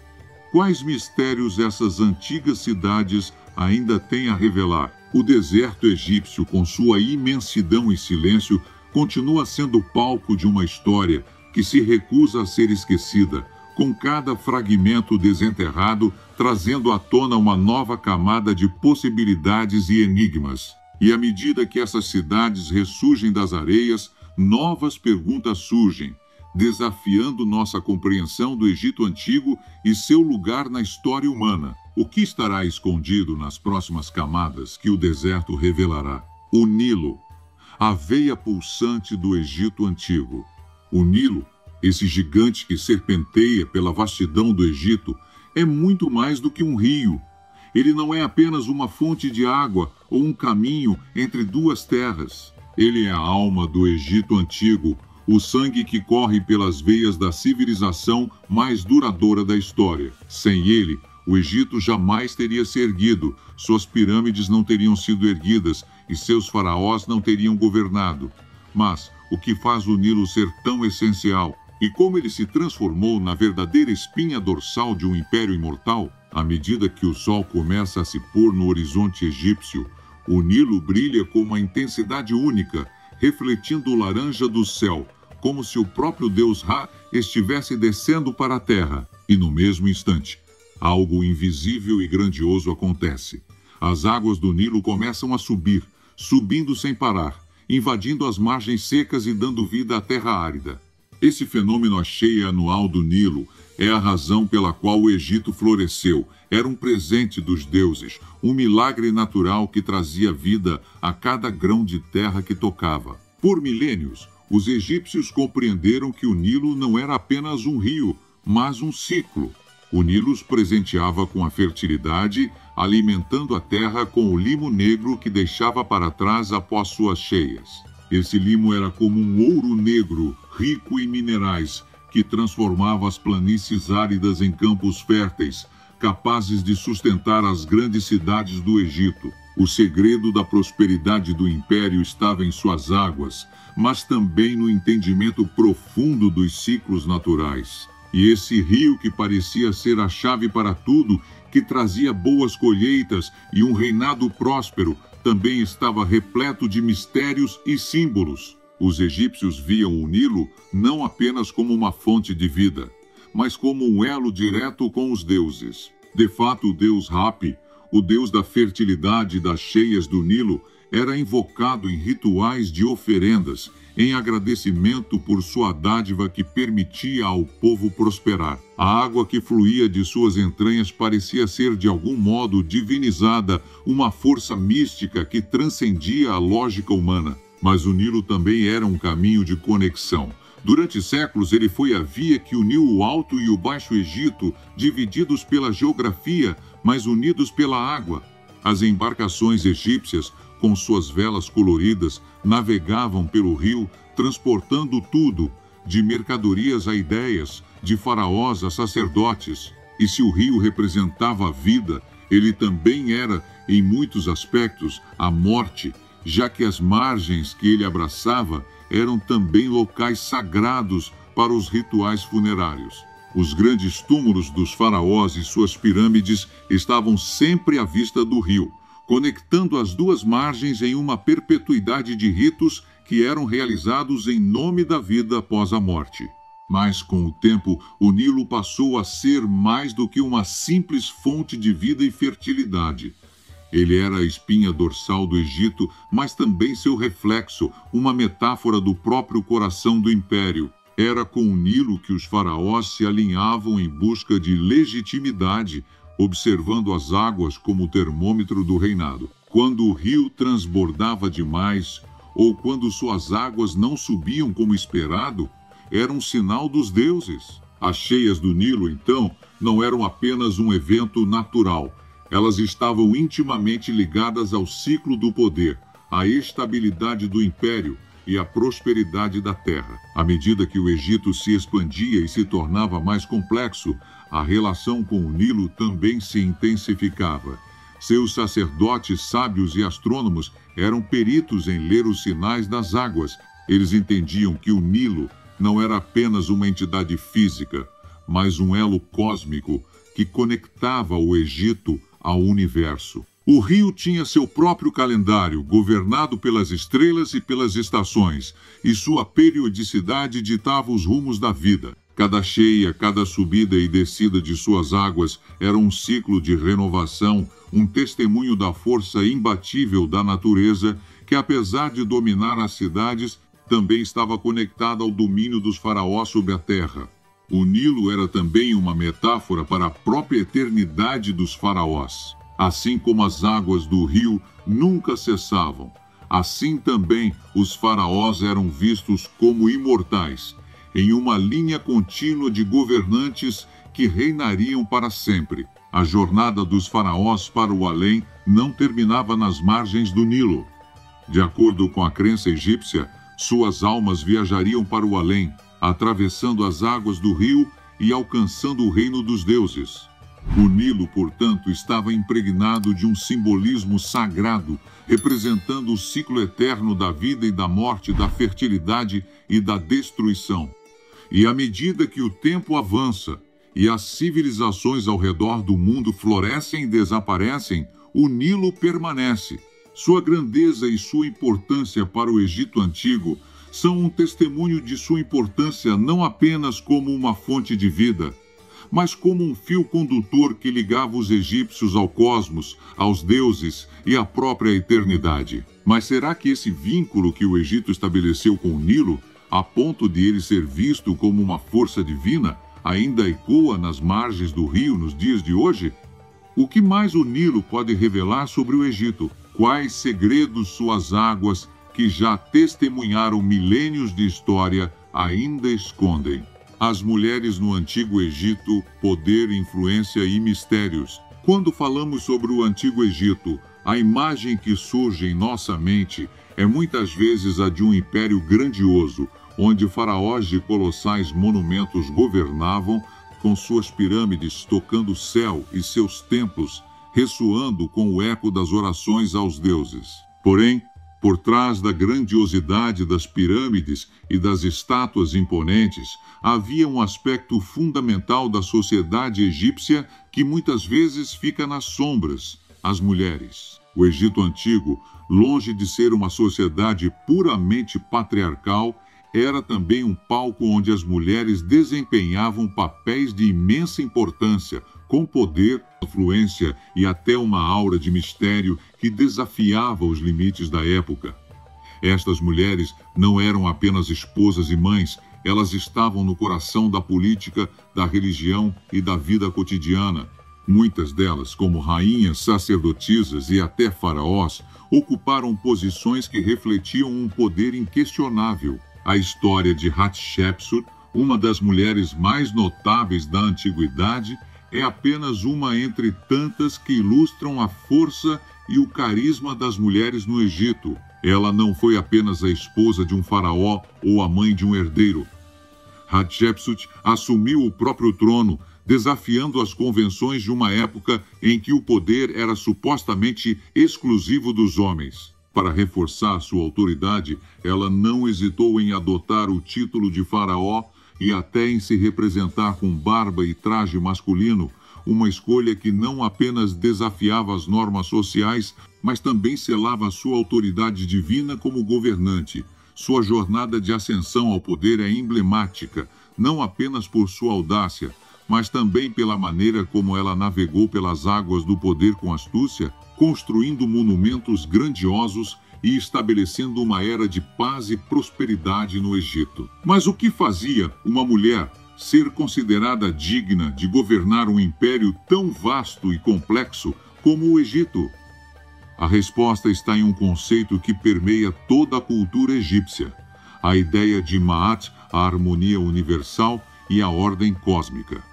Quais mistérios essas antigas cidades ainda têm a revelar? O deserto egípcio, com sua imensidão e silêncio, continua sendo palco de uma história que se recusa a ser esquecida, com cada fragmento desenterrado trazendo à tona uma nova camada de possibilidades e enigmas. E à medida que essas cidades ressurgem das areias, novas perguntas surgem, desafiando nossa compreensão do Egito Antigo e seu lugar na história humana. O que estará escondido nas próximas camadas que o deserto revelará? O Nilo, a veia pulsante do Egito Antigo. O Nilo, esse gigante que serpenteia pela vastidão do Egito, é muito mais do que um rio. Ele não é apenas uma fonte de água ou um caminho entre duas terras. Ele é a alma do Egito Antigo, o sangue que corre pelas veias da civilização mais duradoura da história. Sem ele, o Egito jamais teria se erguido, suas pirâmides não teriam sido erguidas e seus faraós não teriam governado. Mas o que faz o Nilo ser tão essencial? E como ele se transformou na verdadeira espinha dorsal de um império imortal? À medida que o sol começa a se pôr no horizonte egípcio, o Nilo brilha com uma intensidade única, refletindo o laranja do céu, como se o próprio deus Ra estivesse descendo para a terra. E no mesmo instante, algo invisível e grandioso acontece. As águas do Nilo começam a subir, subindo sem parar, invadindo as margens secas e dando vida à terra árida. Esse fenômeno a cheia anual do Nilo é a razão pela qual o Egito floresceu. Era um presente dos deuses, um milagre natural que trazia vida a cada grão de terra que tocava. Por milênios, os egípcios compreenderam que o Nilo não era apenas um rio, mas um ciclo. O Nilo os presenteava com a fertilidade, alimentando a terra com o limo negro que deixava para trás após suas cheias. Esse limo era como um ouro negro, rico em minerais, que transformava as planícies áridas em campos férteis, capazes de sustentar as grandes cidades do Egito. O segredo da prosperidade do império estava em suas águas, mas também no entendimento profundo dos ciclos naturais. E esse rio que parecia ser a chave para tudo, que trazia boas colheitas e um reinado próspero, também estava repleto de mistérios e símbolos. Os egípcios viam o Nilo não apenas como uma fonte de vida, mas como um elo direto com os deuses. De fato, o deus Hapi, o deus da fertilidade das cheias do Nilo, era invocado em rituais de oferendas, em agradecimento por sua dádiva que permitia ao povo prosperar. A água que fluía de suas entranhas parecia ser de algum modo divinizada, uma força mística que transcendia a lógica humana. Mas o Nilo também era um caminho de conexão. Durante séculos, ele foi a via que uniu o Alto e o Baixo Egito, divididos pela geografia, mas unidos pela água. As embarcações egípcias, com suas velas coloridas, navegavam pelo rio, transportando tudo, de mercadorias a ideias, de faraós a sacerdotes. E se o rio representava a vida, ele também era, em muitos aspectos, a morte, já que as margens que ele abraçava eram também locais sagrados para os rituais funerários. Os grandes túmulos dos faraós e suas pirâmides estavam sempre à vista do rio, conectando as duas margens em uma perpetuidade de ritos que eram realizados em nome da vida após a morte. Mas, com o tempo, o Nilo passou a ser mais do que uma simples fonte de vida e fertilidade. Ele era a espinha dorsal do Egito, mas também seu reflexo, uma metáfora do próprio coração do império. Era com o Nilo que os faraós se alinhavam em busca de legitimidade, observando as águas como termômetro do reinado. Quando o rio transbordava demais, ou quando suas águas não subiam como esperado, era um sinal dos deuses. As cheias do Nilo, então, não eram apenas um evento natural. Elas estavam intimamente ligadas ao ciclo do poder, à estabilidade do império e à prosperidade da terra. À medida que o Egito se expandia e se tornava mais complexo, a relação com o Nilo também se intensificava. Seus sacerdotes, sábios e astrônomos eram peritos em ler os sinais das águas. Eles entendiam que o Nilo não era apenas uma entidade física, mas um elo cósmico que conectava o Egito ao universo. O rio tinha seu próprio calendário, governado pelas estrelas e pelas estações, e sua periodicidade ditava os rumos da vida. Cada cheia, cada subida e descida de suas águas era um ciclo de renovação, um testemunho da força imbatível da natureza, que apesar de dominar as cidades, também estava conectada ao domínio dos faraós sobre a terra. O Nilo era também uma metáfora para a própria eternidade dos faraós. Assim como as águas do rio nunca cessavam, assim também os faraós eram vistos como imortais, em uma linha contínua de governantes que reinariam para sempre. A jornada dos faraós para o além não terminava nas margens do Nilo. De acordo com a crença egípcia, suas almas viajariam para o além, atravessando as águas do rio e alcançando o reino dos deuses. O Nilo, portanto, estava impregnado de um simbolismo sagrado, representando o ciclo eterno da vida e da morte, da fertilidade e da destruição. E à medida que o tempo avança e as civilizações ao redor do mundo florescem e desaparecem, o Nilo permanece. Sua grandeza e sua importância para o Egito Antigo são um testemunho de sua importância não apenas como uma fonte de vida, mas como um fio condutor que ligava os egípcios ao cosmos, aos deuses e à própria eternidade. Mas será que esse vínculo que o Egito estabeleceu com o Nilo, a ponto de ele ser visto como uma força divina, ainda ecoa nas margens do rio nos dias de hoje? O que mais o Nilo pode revelar sobre o Egito? Quais segredos suas águas, que já testemunharam milênios de história, ainda escondem? As mulheres no Antigo Egito, poder, influência e mistérios. Quando falamos sobre o Antigo Egito, a imagem que surge em nossa mente é muitas vezes a de um império grandioso, onde faraós de colossais monumentos governavam, com suas pirâmides tocando o céu e seus templos ressoando com o eco das orações aos deuses. Porém, por trás da grandiosidade das pirâmides e das estátuas imponentes, havia um aspecto fundamental da sociedade egípcia que muitas vezes fica nas sombras: as mulheres. O Egito Antigo, longe de ser uma sociedade puramente patriarcal, era também um palco onde as mulheres desempenhavam papéis de imensa importância, com poder, influência e até uma aura de mistério que desafiava os limites da época. Estas mulheres não eram apenas esposas e mães, elas estavam no coração da política, da religião e da vida cotidiana. Muitas delas, como rainhas, sacerdotisas e até faraós, ocuparam posições que refletiam um poder inquestionável. A história de Hatshepsut, uma das mulheres mais notáveis da antiguidade, é apenas uma entre tantas que ilustram a força e o carisma das mulheres no Egito. Ela não foi apenas a esposa de um faraó ou a mãe de um herdeiro. Hatshepsut assumiu o próprio trono, desafiando as convenções de uma época em que o poder era supostamente exclusivo dos homens. Para reforçar sua autoridade, ela não hesitou em adotar o título de faraó e até em se representar com barba e traje masculino, uma escolha que não apenas desafiava as normas sociais, mas também selava sua autoridade divina como governante. Sua jornada de ascensão ao poder é emblemática, não apenas por sua audácia, mas também pela maneira como ela navegou pelas águas do poder com astúcia, construindo monumentos grandiosos e estabelecendo uma era de paz e prosperidade no Egito. Mas o que fazia uma mulher ser considerada digna de governar um império tão vasto e complexo como o Egito? A resposta está em um conceito que permeia toda a cultura egípcia: a ideia de Ma'at, a harmonia universal e a ordem cósmica.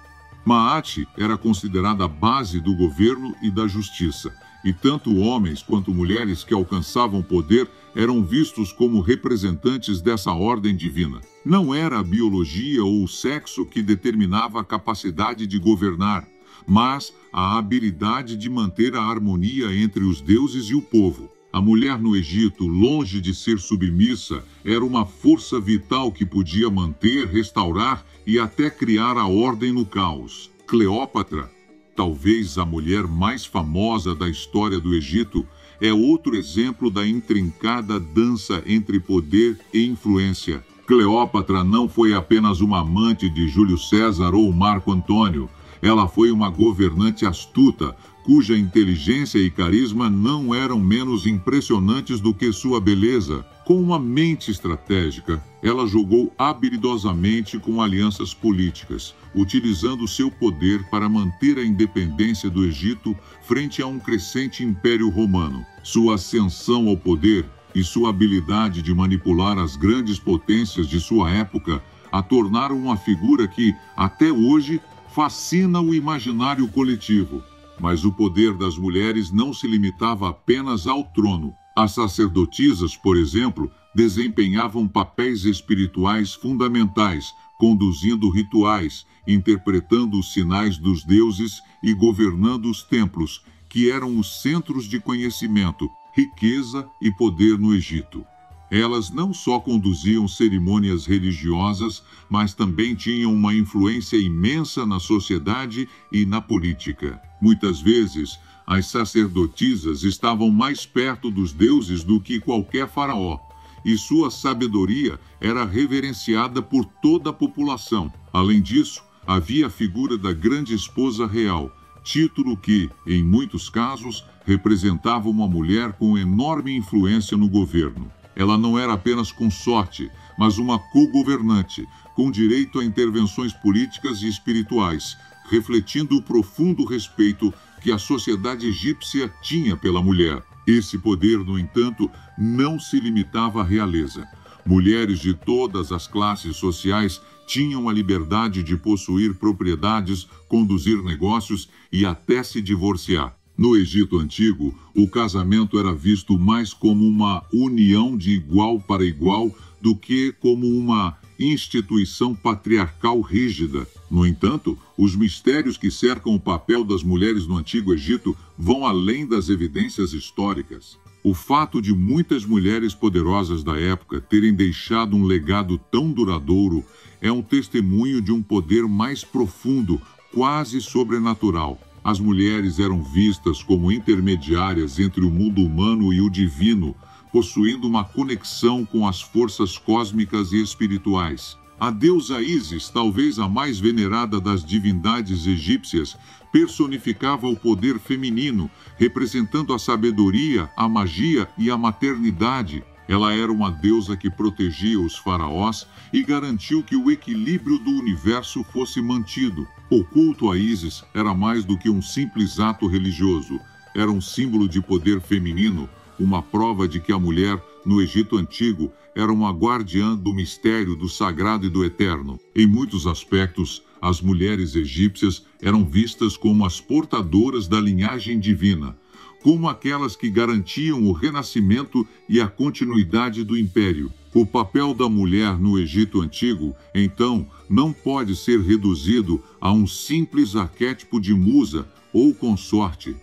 Ma'at era considerada a base do governo e da justiça, e tanto homens quanto mulheres que alcançavam poder eram vistos como representantes dessa ordem divina. Não era a biologia ou o sexo que determinava a capacidade de governar, mas a habilidade de manter a harmonia entre os deuses e o povo. A mulher no Egito, longe de ser submissa, era uma força vital que podia manter, restaurar e até criar a ordem no caos. Cleópatra, talvez a mulher mais famosa da história do Egito, é outro exemplo da intrincada dança entre poder e influência. Cleópatra não foi apenas uma amante de Júlio César ou Marco Antônio. Ela foi uma governante astuta, cuja inteligência e carisma não eram menos impressionantes do que sua beleza. Com uma mente estratégica, ela jogou habilidosamente com alianças políticas, utilizando seu poder para manter a independência do Egito frente a um crescente império romano. Sua ascensão ao poder e sua habilidade de manipular as grandes potências de sua época a tornaram uma figura que, até hoje, fascina o imaginário coletivo. Mas o poder das mulheres não se limitava apenas ao trono. As sacerdotisas, por exemplo, desempenhavam papéis espirituais fundamentais, conduzindo rituais, interpretando os sinais dos deuses e governando os templos, que eram os centros de conhecimento, riqueza e poder no Egito. Elas não só conduziam cerimônias religiosas, mas também tinham uma influência imensa na sociedade e na política. Muitas vezes, as sacerdotisas estavam mais perto dos deuses do que qualquer faraó, e sua sabedoria era reverenciada por toda a população. Além disso, havia a figura da grande esposa real, título que, em muitos casos, representava uma mulher com enorme influência no governo. Ela não era apenas consorte, mas uma co-governante, com direito a intervenções políticas e espirituais, refletindo o profundo respeito que a sociedade egípcia tinha pela mulher. Esse poder, no entanto, não se limitava à realeza. Mulheres de todas as classes sociais tinham a liberdade de possuir propriedades, conduzir negócios e até se divorciar. No Egito Antigo, o casamento era visto mais como uma união de igual para igual do que como uma instituição patriarcal rígida. No entanto, os mistérios que cercam o papel das mulheres no Antigo Egito vão além das evidências históricas. O fato de muitas mulheres poderosas da época terem deixado um legado tão duradouro é um testemunho de um poder mais profundo, quase sobrenatural. As mulheres eram vistas como intermediárias entre o mundo humano e o divino, possuindo uma conexão com as forças cósmicas e espirituais. A deusa Ísis, talvez a mais venerada das divindades egípcias, personificava o poder feminino, representando a sabedoria, a magia e a maternidade. Ela era uma deusa que protegia os faraós e garantiu que o equilíbrio do universo fosse mantido. O culto a Ísis era mais do que um simples ato religioso. Era um símbolo de poder feminino, uma prova de que a mulher, no Egito Antigo, era uma guardiã do mistério, do sagrado e do eterno. Em muitos aspectos, as mulheres egípcias eram vistas como as portadoras da linhagem divina, como aquelas que garantiam o renascimento e a continuidade do império. O papel da mulher no Egito Antigo, então, não pode ser reduzido a um simples arquétipo de musa ou consorte.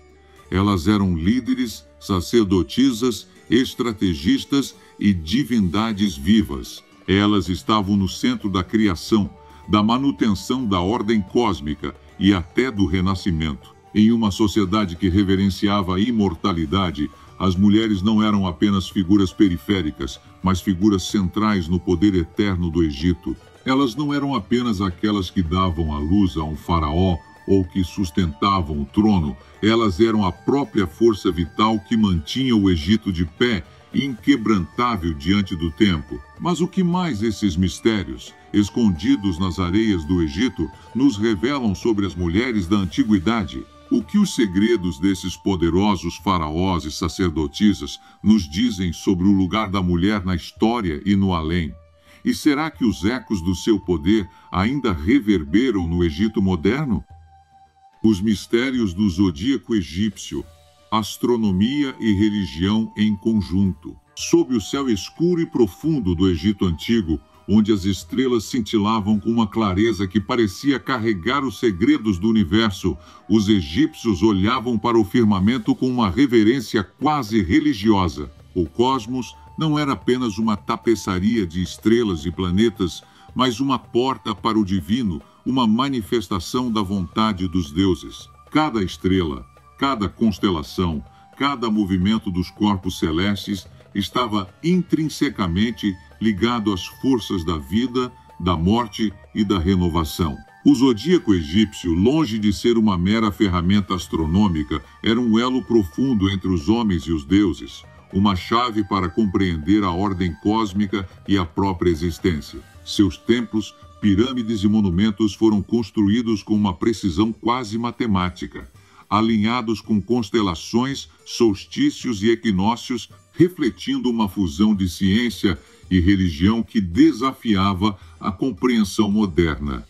Elas eram líderes, sacerdotisas, estrategistas e divindades vivas. Elas estavam no centro da criação, da manutenção da ordem cósmica e até do renascimento. Em uma sociedade que reverenciava a imortalidade, as mulheres não eram apenas figuras periféricas, mas figuras centrais no poder eterno do Egito. Elas não eram apenas aquelas que davam à luz a um faraó ou que sustentavam o trono. Elas eram a própria força vital que mantinha o Egito de pé, inquebrantável diante do tempo. Mas o que mais esses mistérios, escondidos nas areias do Egito, nos revelam sobre as mulheres da antiguidade? O que os segredos desses poderosos faraós e sacerdotisas nos dizem sobre o lugar da mulher na história e no além? E será que os ecos do seu poder ainda reverberam no Egito moderno? Os mistérios do zodíaco egípcio, astronomia e religião em conjunto. Sob o céu escuro e profundo do Egito Antigo, onde as estrelas cintilavam com uma clareza que parecia carregar os segredos do universo, os egípcios olhavam para o firmamento com uma reverência quase religiosa. O cosmos não era apenas uma tapeçaria de estrelas e planetas, mas uma porta para o divino, uma manifestação da vontade dos deuses. Cada estrela, cada constelação, cada movimento dos corpos celestes estava intrinsecamente ligado às forças da vida, da morte e da renovação. O zodíaco egípcio, longe de ser uma mera ferramenta astronômica, era um elo profundo entre os homens e os deuses, uma chave para compreender a ordem cósmica e a própria existência. Seus templos, pirâmides e monumentos foram construídos com uma precisão quase matemática, alinhados com constelações, solstícios e equinócios, refletindo uma fusão de ciência e religião que desafiava a compreensão moderna.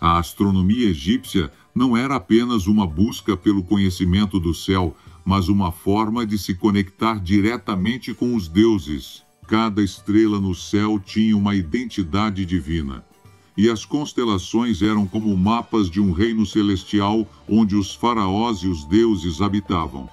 A astronomia egípcia não era apenas uma busca pelo conhecimento do céu, mas uma forma de se conectar diretamente com os deuses. Cada estrela no céu tinha uma identidade divina, e as constelações eram como mapas de um reino celestial onde os faraós e os deuses habitavam.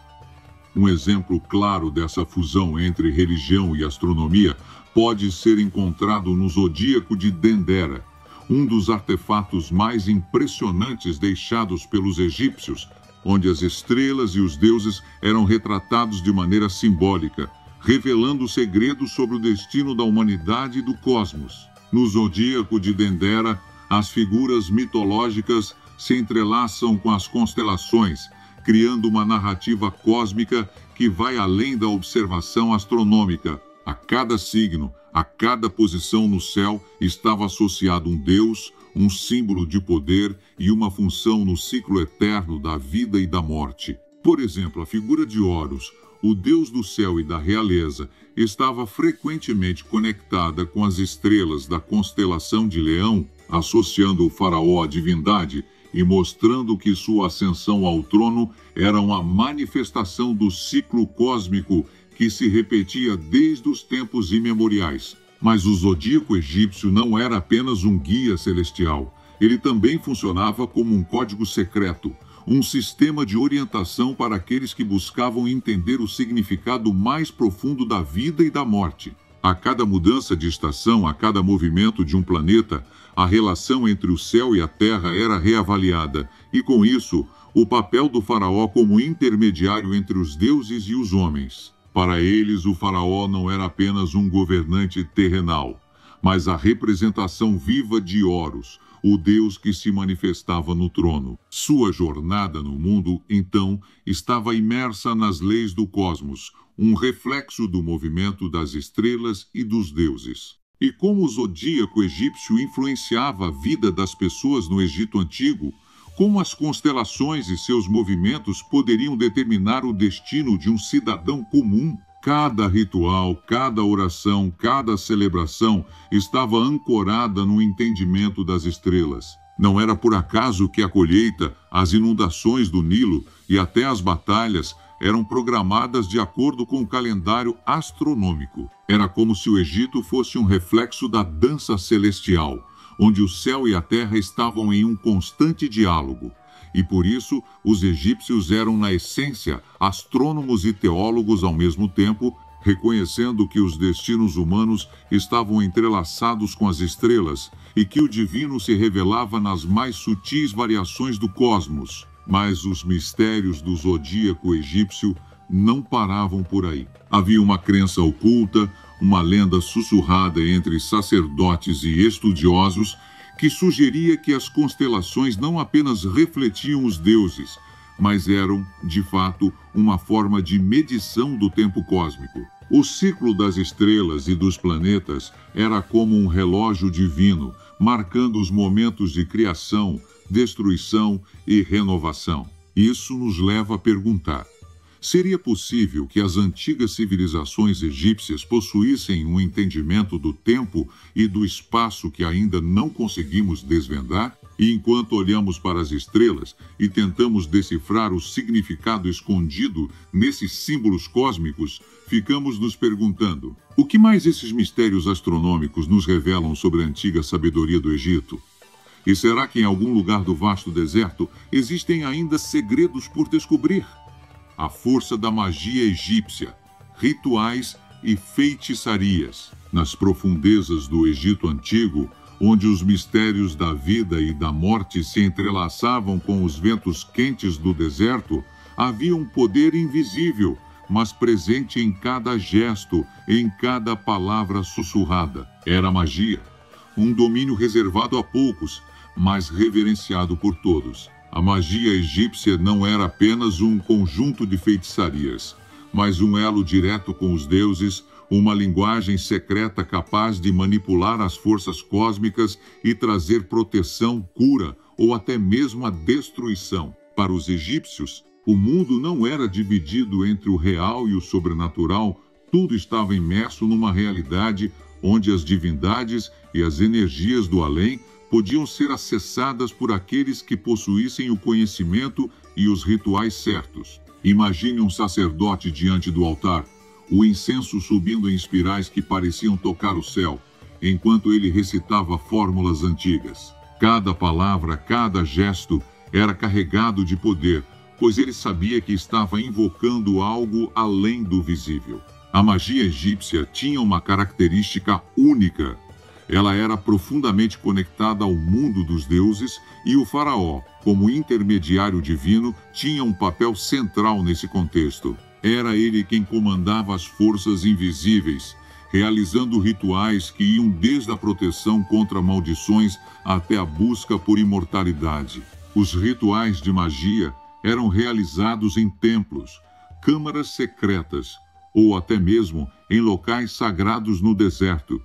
Um exemplo claro dessa fusão entre religião e astronomia pode ser encontrado no zodíaco de Dendera, um dos artefatos mais impressionantes deixados pelos egípcios, onde as estrelas e os deuses eram retratados de maneira simbólica, revelando segredos sobre o destino da humanidade e do cosmos. No zodíaco de Dendera, as figuras mitológicas se entrelaçam com as constelações, criando uma narrativa cósmica que vai além da observação astronômica. A cada signo, a cada posição no céu estava associado um deus, um símbolo de poder e uma função no ciclo eterno da vida e da morte. Por exemplo, a figura de Horus, o deus do céu e da realeza, estava frequentemente conectada com as estrelas da constelação de Leão, associando o faraó à divindade e mostrando que sua ascensão ao trono era uma manifestação do ciclo cósmico que se repetia desde os tempos imemoriais. Mas o zodíaco egípcio não era apenas um guia celestial. Ele também funcionava como um código secreto, um sistema de orientação para aqueles que buscavam entender o significado mais profundo da vida e da morte. A cada mudança de estação, a cada movimento de um planeta, a relação entre o céu e a terra era reavaliada, e com isso, o papel do faraó como intermediário entre os deuses e os homens Para eles, o faraó não era apenas um governante terrenal, mas a representação viva de Horus, o Deus que se manifestava no trono. Sua jornada no mundo, então, estava imersa nas leis do cosmos, um reflexo do movimento das estrelas e dos deuses. E como o zodíaco egípcio influenciava a vida das pessoas no Egito Antigo, como as constelações e seus movimentos poderiam determinar o destino de um cidadão comum. Cada ritual, cada oração, cada celebração estava ancorada no entendimento das estrelas. Não era por acaso que a colheita, as inundações do Nilo e até as batalhas eram programadas de acordo com o calendário astronômico. Era como se o Egito fosse um reflexo da dança celestial, onde o céu e a terra estavam em um constante diálogo. E por isso, os egípcios eram, na essência, astrônomos e teólogos ao mesmo tempo, reconhecendo que os destinos humanos estavam entrelaçados com as estrelas e que o divino se revelava nas mais sutis variações do cosmos. Mas os mistérios do zodíaco egípcio não paravam por aí. Havia uma crença oculta, uma lenda sussurrada entre sacerdotes e estudiosos que sugeria que as constelações não apenas refletiam os deuses, mas eram, de fato, uma forma de medição do tempo cósmico. O ciclo das estrelas e dos planetas era como um relógio divino, marcando os momentos de criação, destruição e renovação. Isso nos leva a perguntar: seria possível que as antigas civilizações egípcias possuíssem um entendimento do tempo e do espaço que ainda não conseguimos desvendar? E enquanto olhamos para as estrelas e tentamos decifrar o significado escondido nesses símbolos cósmicos, ficamos nos perguntando: o que mais esses mistérios astronômicos nos revelam sobre a antiga sabedoria do Egito? E será que em algum lugar do vasto deserto existem ainda segredos por descobrir? A força da magia egípcia, rituais e feitiçarias. Nas profundezas do Egito Antigo, onde os mistérios da vida e da morte se entrelaçavam com os ventos quentes do deserto, havia um poder invisível, mas presente em cada gesto, em cada palavra sussurrada. Era magia, um domínio reservado a poucos, mas reverenciado por todos. A magia egípcia não era apenas um conjunto de feitiçarias, mas um elo direto com os deuses, uma linguagem secreta capaz de manipular as forças cósmicas e trazer proteção, cura ou até mesmo a destruição. Para os egípcios, o mundo não era dividido entre o real e o sobrenatural, tudo estava imerso numa realidade onde as divindades e as energias do além podiam ser acessadas por aqueles que possuíssem o conhecimento e os rituais certos. Imagine um sacerdote diante do altar, o incenso subindo em espirais que pareciam tocar o céu, enquanto ele recitava fórmulas antigas. Cada palavra, cada gesto era carregado de poder, pois ele sabia que estava invocando algo além do visível. A magia egípcia tinha uma característica única. Ela era profundamente conectada ao mundo dos deuses e o faraó, como intermediário divino, tinha um papel central nesse contexto. Era ele quem comandava as forças invisíveis, realizando rituais que iam desde a proteção contra maldições até a busca por imortalidade. Os rituais de magia eram realizados em templos, câmaras secretas ou até mesmo em locais sagrados no deserto.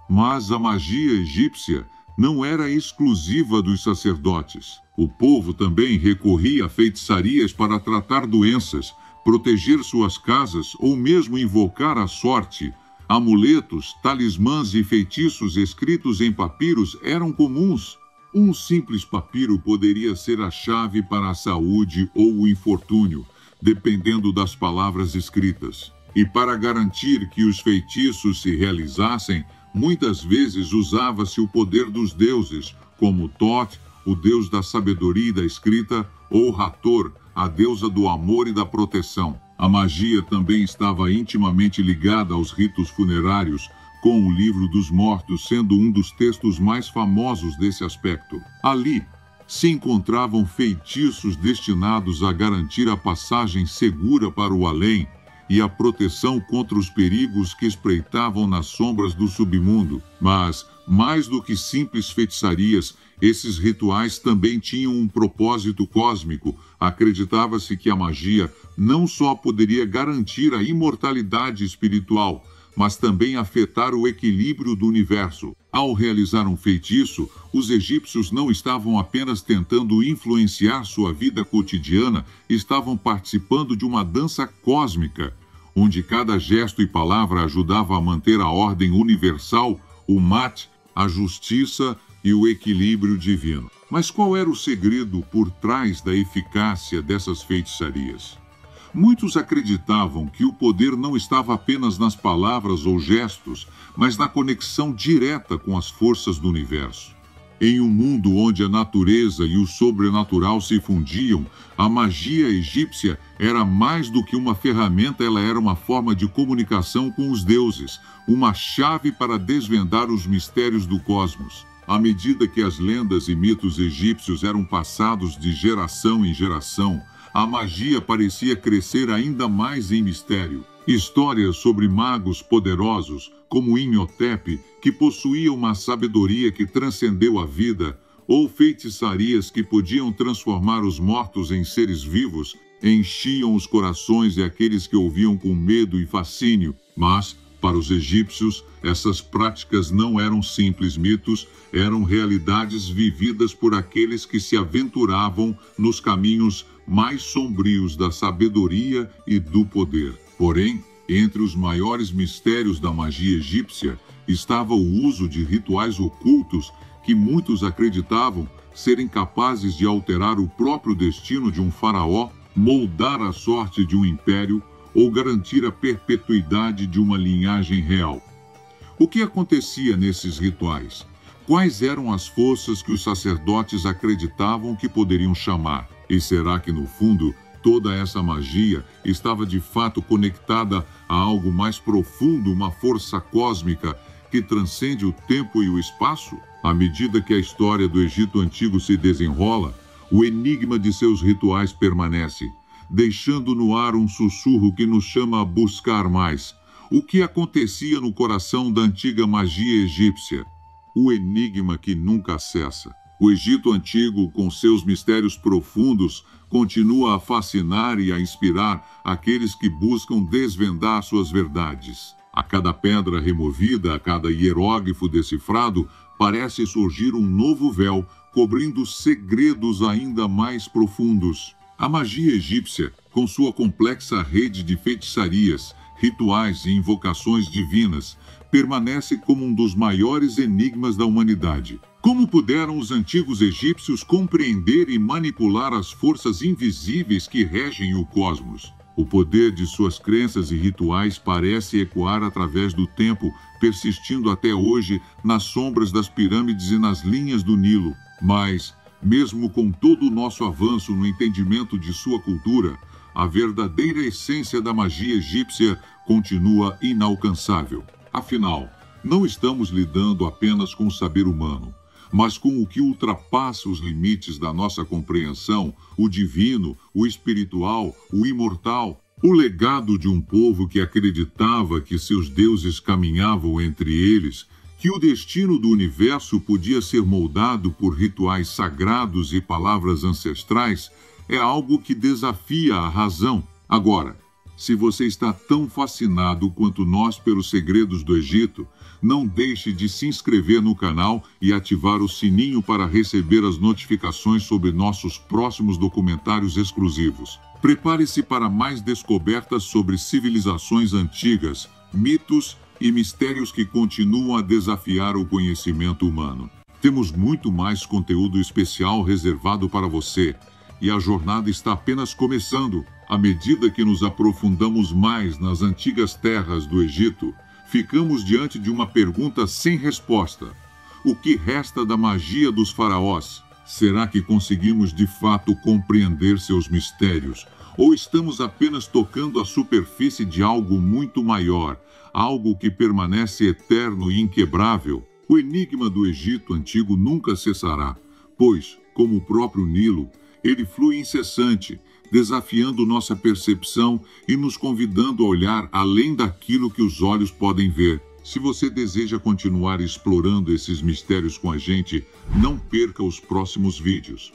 Mas a magia egípcia não era exclusiva dos sacerdotes. O povo também recorria a feitiçarias para tratar doenças, proteger suas casas ou mesmo invocar a sorte. Amuletos, talismãs e feitiços escritos em papiros eram comuns. Um simples papiro poderia ser a chave para a saúde ou o infortúnio, dependendo das palavras escritas. E para garantir que os feitiços se realizassem, muitas vezes usava-se o poder dos deuses, como Thoth, o deus da sabedoria e da escrita, ou Hathor, a deusa do amor e da proteção. A magia também estava intimamente ligada aos ritos funerários, com o Livro dos Mortos sendo um dos textos mais famosos desse aspecto. Ali se encontravam feitiços destinados a garantir a passagem segura para o além, e a proteção contra os perigos que espreitavam nas sombras do submundo. Mas, mais do que simples feitiçarias, esses rituais também tinham um propósito cósmico. Acreditava-se que a magia não só poderia garantir a imortalidade espiritual, mas também afetar o equilíbrio do universo. Ao realizar um feitiço, os egípcios não estavam apenas tentando influenciar sua vida cotidiana, estavam participando de uma dança cósmica, onde cada gesto e palavra ajudava a manter a ordem universal, o Mat, a justiça e o equilíbrio divino. Mas qual era o segredo por trás da eficácia dessas feitiçarias? Muitos acreditavam que o poder não estava apenas nas palavras ou gestos, mas na conexão direta com as forças do universo. Em um mundo onde a natureza e o sobrenatural se fundiam, a magia egípcia era mais do que uma ferramenta, ela era uma forma de comunicação com os deuses, uma chave para desvendar os mistérios do cosmos. À medida que as lendas e mitos egípcios eram passados de geração em geração, a magia parecia crescer ainda mais em mistério. Histórias sobre magos poderosos, como Imhotep, que possuía uma sabedoria que transcendeu a vida, ou feitiçarias que podiam transformar os mortos em seres vivos, enchiam os corações de aqueles que ouviam com medo e fascínio. Mas, para os egípcios, essas práticas não eram simples mitos, eram realidades vividas por aqueles que se aventuravam nos caminhos mais sombrios da sabedoria e do poder. Porém, entre os maiores mistérios da magia egípcia estava o uso de rituais ocultos que muitos acreditavam serem capazes de alterar o próprio destino de um faraó, moldar a sorte de um império ou garantir a perpetuidade de uma linhagem real. O que acontecia nesses rituais? Quais eram as forças que os sacerdotes acreditavam que poderiam chamar? E será que, no fundo, toda essa magia estava de fato conectada a algo mais profundo, uma força cósmica que transcende o tempo e o espaço? À medida que a história do Egito Antigo se desenrola, o enigma de seus rituais permanece, deixando no ar um sussurro que nos chama a buscar mais. O que acontecia no coração da antiga magia egípcia? O enigma que nunca cessa. O Egito Antigo, com seus mistérios profundos, continua a fascinar e a inspirar aqueles que buscam desvendar suas verdades. A cada pedra removida, a cada hieróglifo decifrado, parece surgir um novo véu, cobrindo segredos ainda mais profundos. A magia egípcia, com sua complexa rede de feitiçarias, rituais e invocações divinas, permanece como um dos maiores enigmas da humanidade. Como puderam os antigos egípcios compreender e manipular as forças invisíveis que regem o cosmos? O poder de suas crenças e rituais parece ecoar através do tempo, persistindo até hoje nas sombras das pirâmides e nas linhas do Nilo. Mas, mesmo com todo o nosso avanço no entendimento de sua cultura, a verdadeira essência da magia egípcia continua inalcançável. Afinal, não estamos lidando apenas com o saber humano, mas com o que ultrapassa os limites da nossa compreensão, o divino, o espiritual, o imortal. O legado de um povo que acreditava que seus deuses caminhavam entre eles, que o destino do universo podia ser moldado por rituais sagrados e palavras ancestrais, é algo que desafia a razão. Agora, se você está tão fascinado quanto nós pelos segredos do Egito, não deixe de se inscrever no canal e ativar o sininho para receber as notificações sobre nossos próximos documentários exclusivos. Prepare-se para mais descobertas sobre civilizações antigas, mitos e mistérios que continuam a desafiar o conhecimento humano. Temos muito mais conteúdo especial reservado para você, e a jornada está apenas começando. À medida que nos aprofundamos mais nas antigas terras do Egito, ficamos diante de uma pergunta sem resposta. O que resta da magia dos faraós? Será que conseguimos de fato compreender seus mistérios? Ou estamos apenas tocando a superfície de algo muito maior, algo que permanece eterno e inquebrável? O enigma do Egito Antigo nunca cessará, pois, como o próprio Nilo, Ele flui incessante, desafiando nossa percepção e nos convidando a olhar além daquilo que os olhos podem ver. Se você deseja continuar explorando esses mistérios com a gente, não perca os próximos vídeos.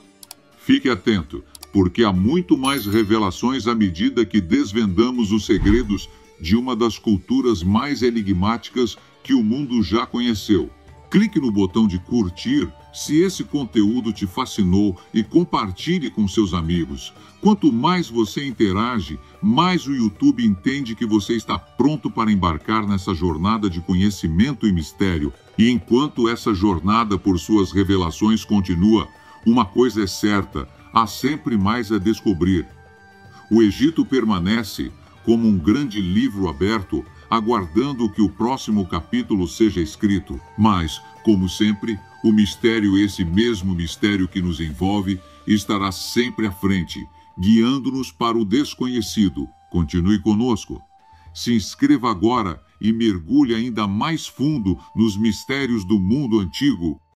Fique atento, porque há muito mais revelações à medida que desvendamos os segredos de uma das culturas mais enigmáticas que o mundo já conheceu. Clique no botão de curtir se esse conteúdo te fascinou e compartilhe com seus amigos. Quanto mais você interage, mais o YouTube entende que você está pronto para embarcar nessa jornada de conhecimento e mistério. E enquanto essa jornada por suas revelações continua, uma coisa é certa, há sempre mais a descobrir. O Egito permanece como um grande livro aberto, aguardando que o próximo capítulo seja escrito. Mas, como sempre, o mistério, esse mesmo mistério que nos envolve, estará sempre à frente, guiando-nos para o desconhecido. Continue conosco. Se inscreva agora e mergulhe ainda mais fundo nos mistérios do mundo antigo.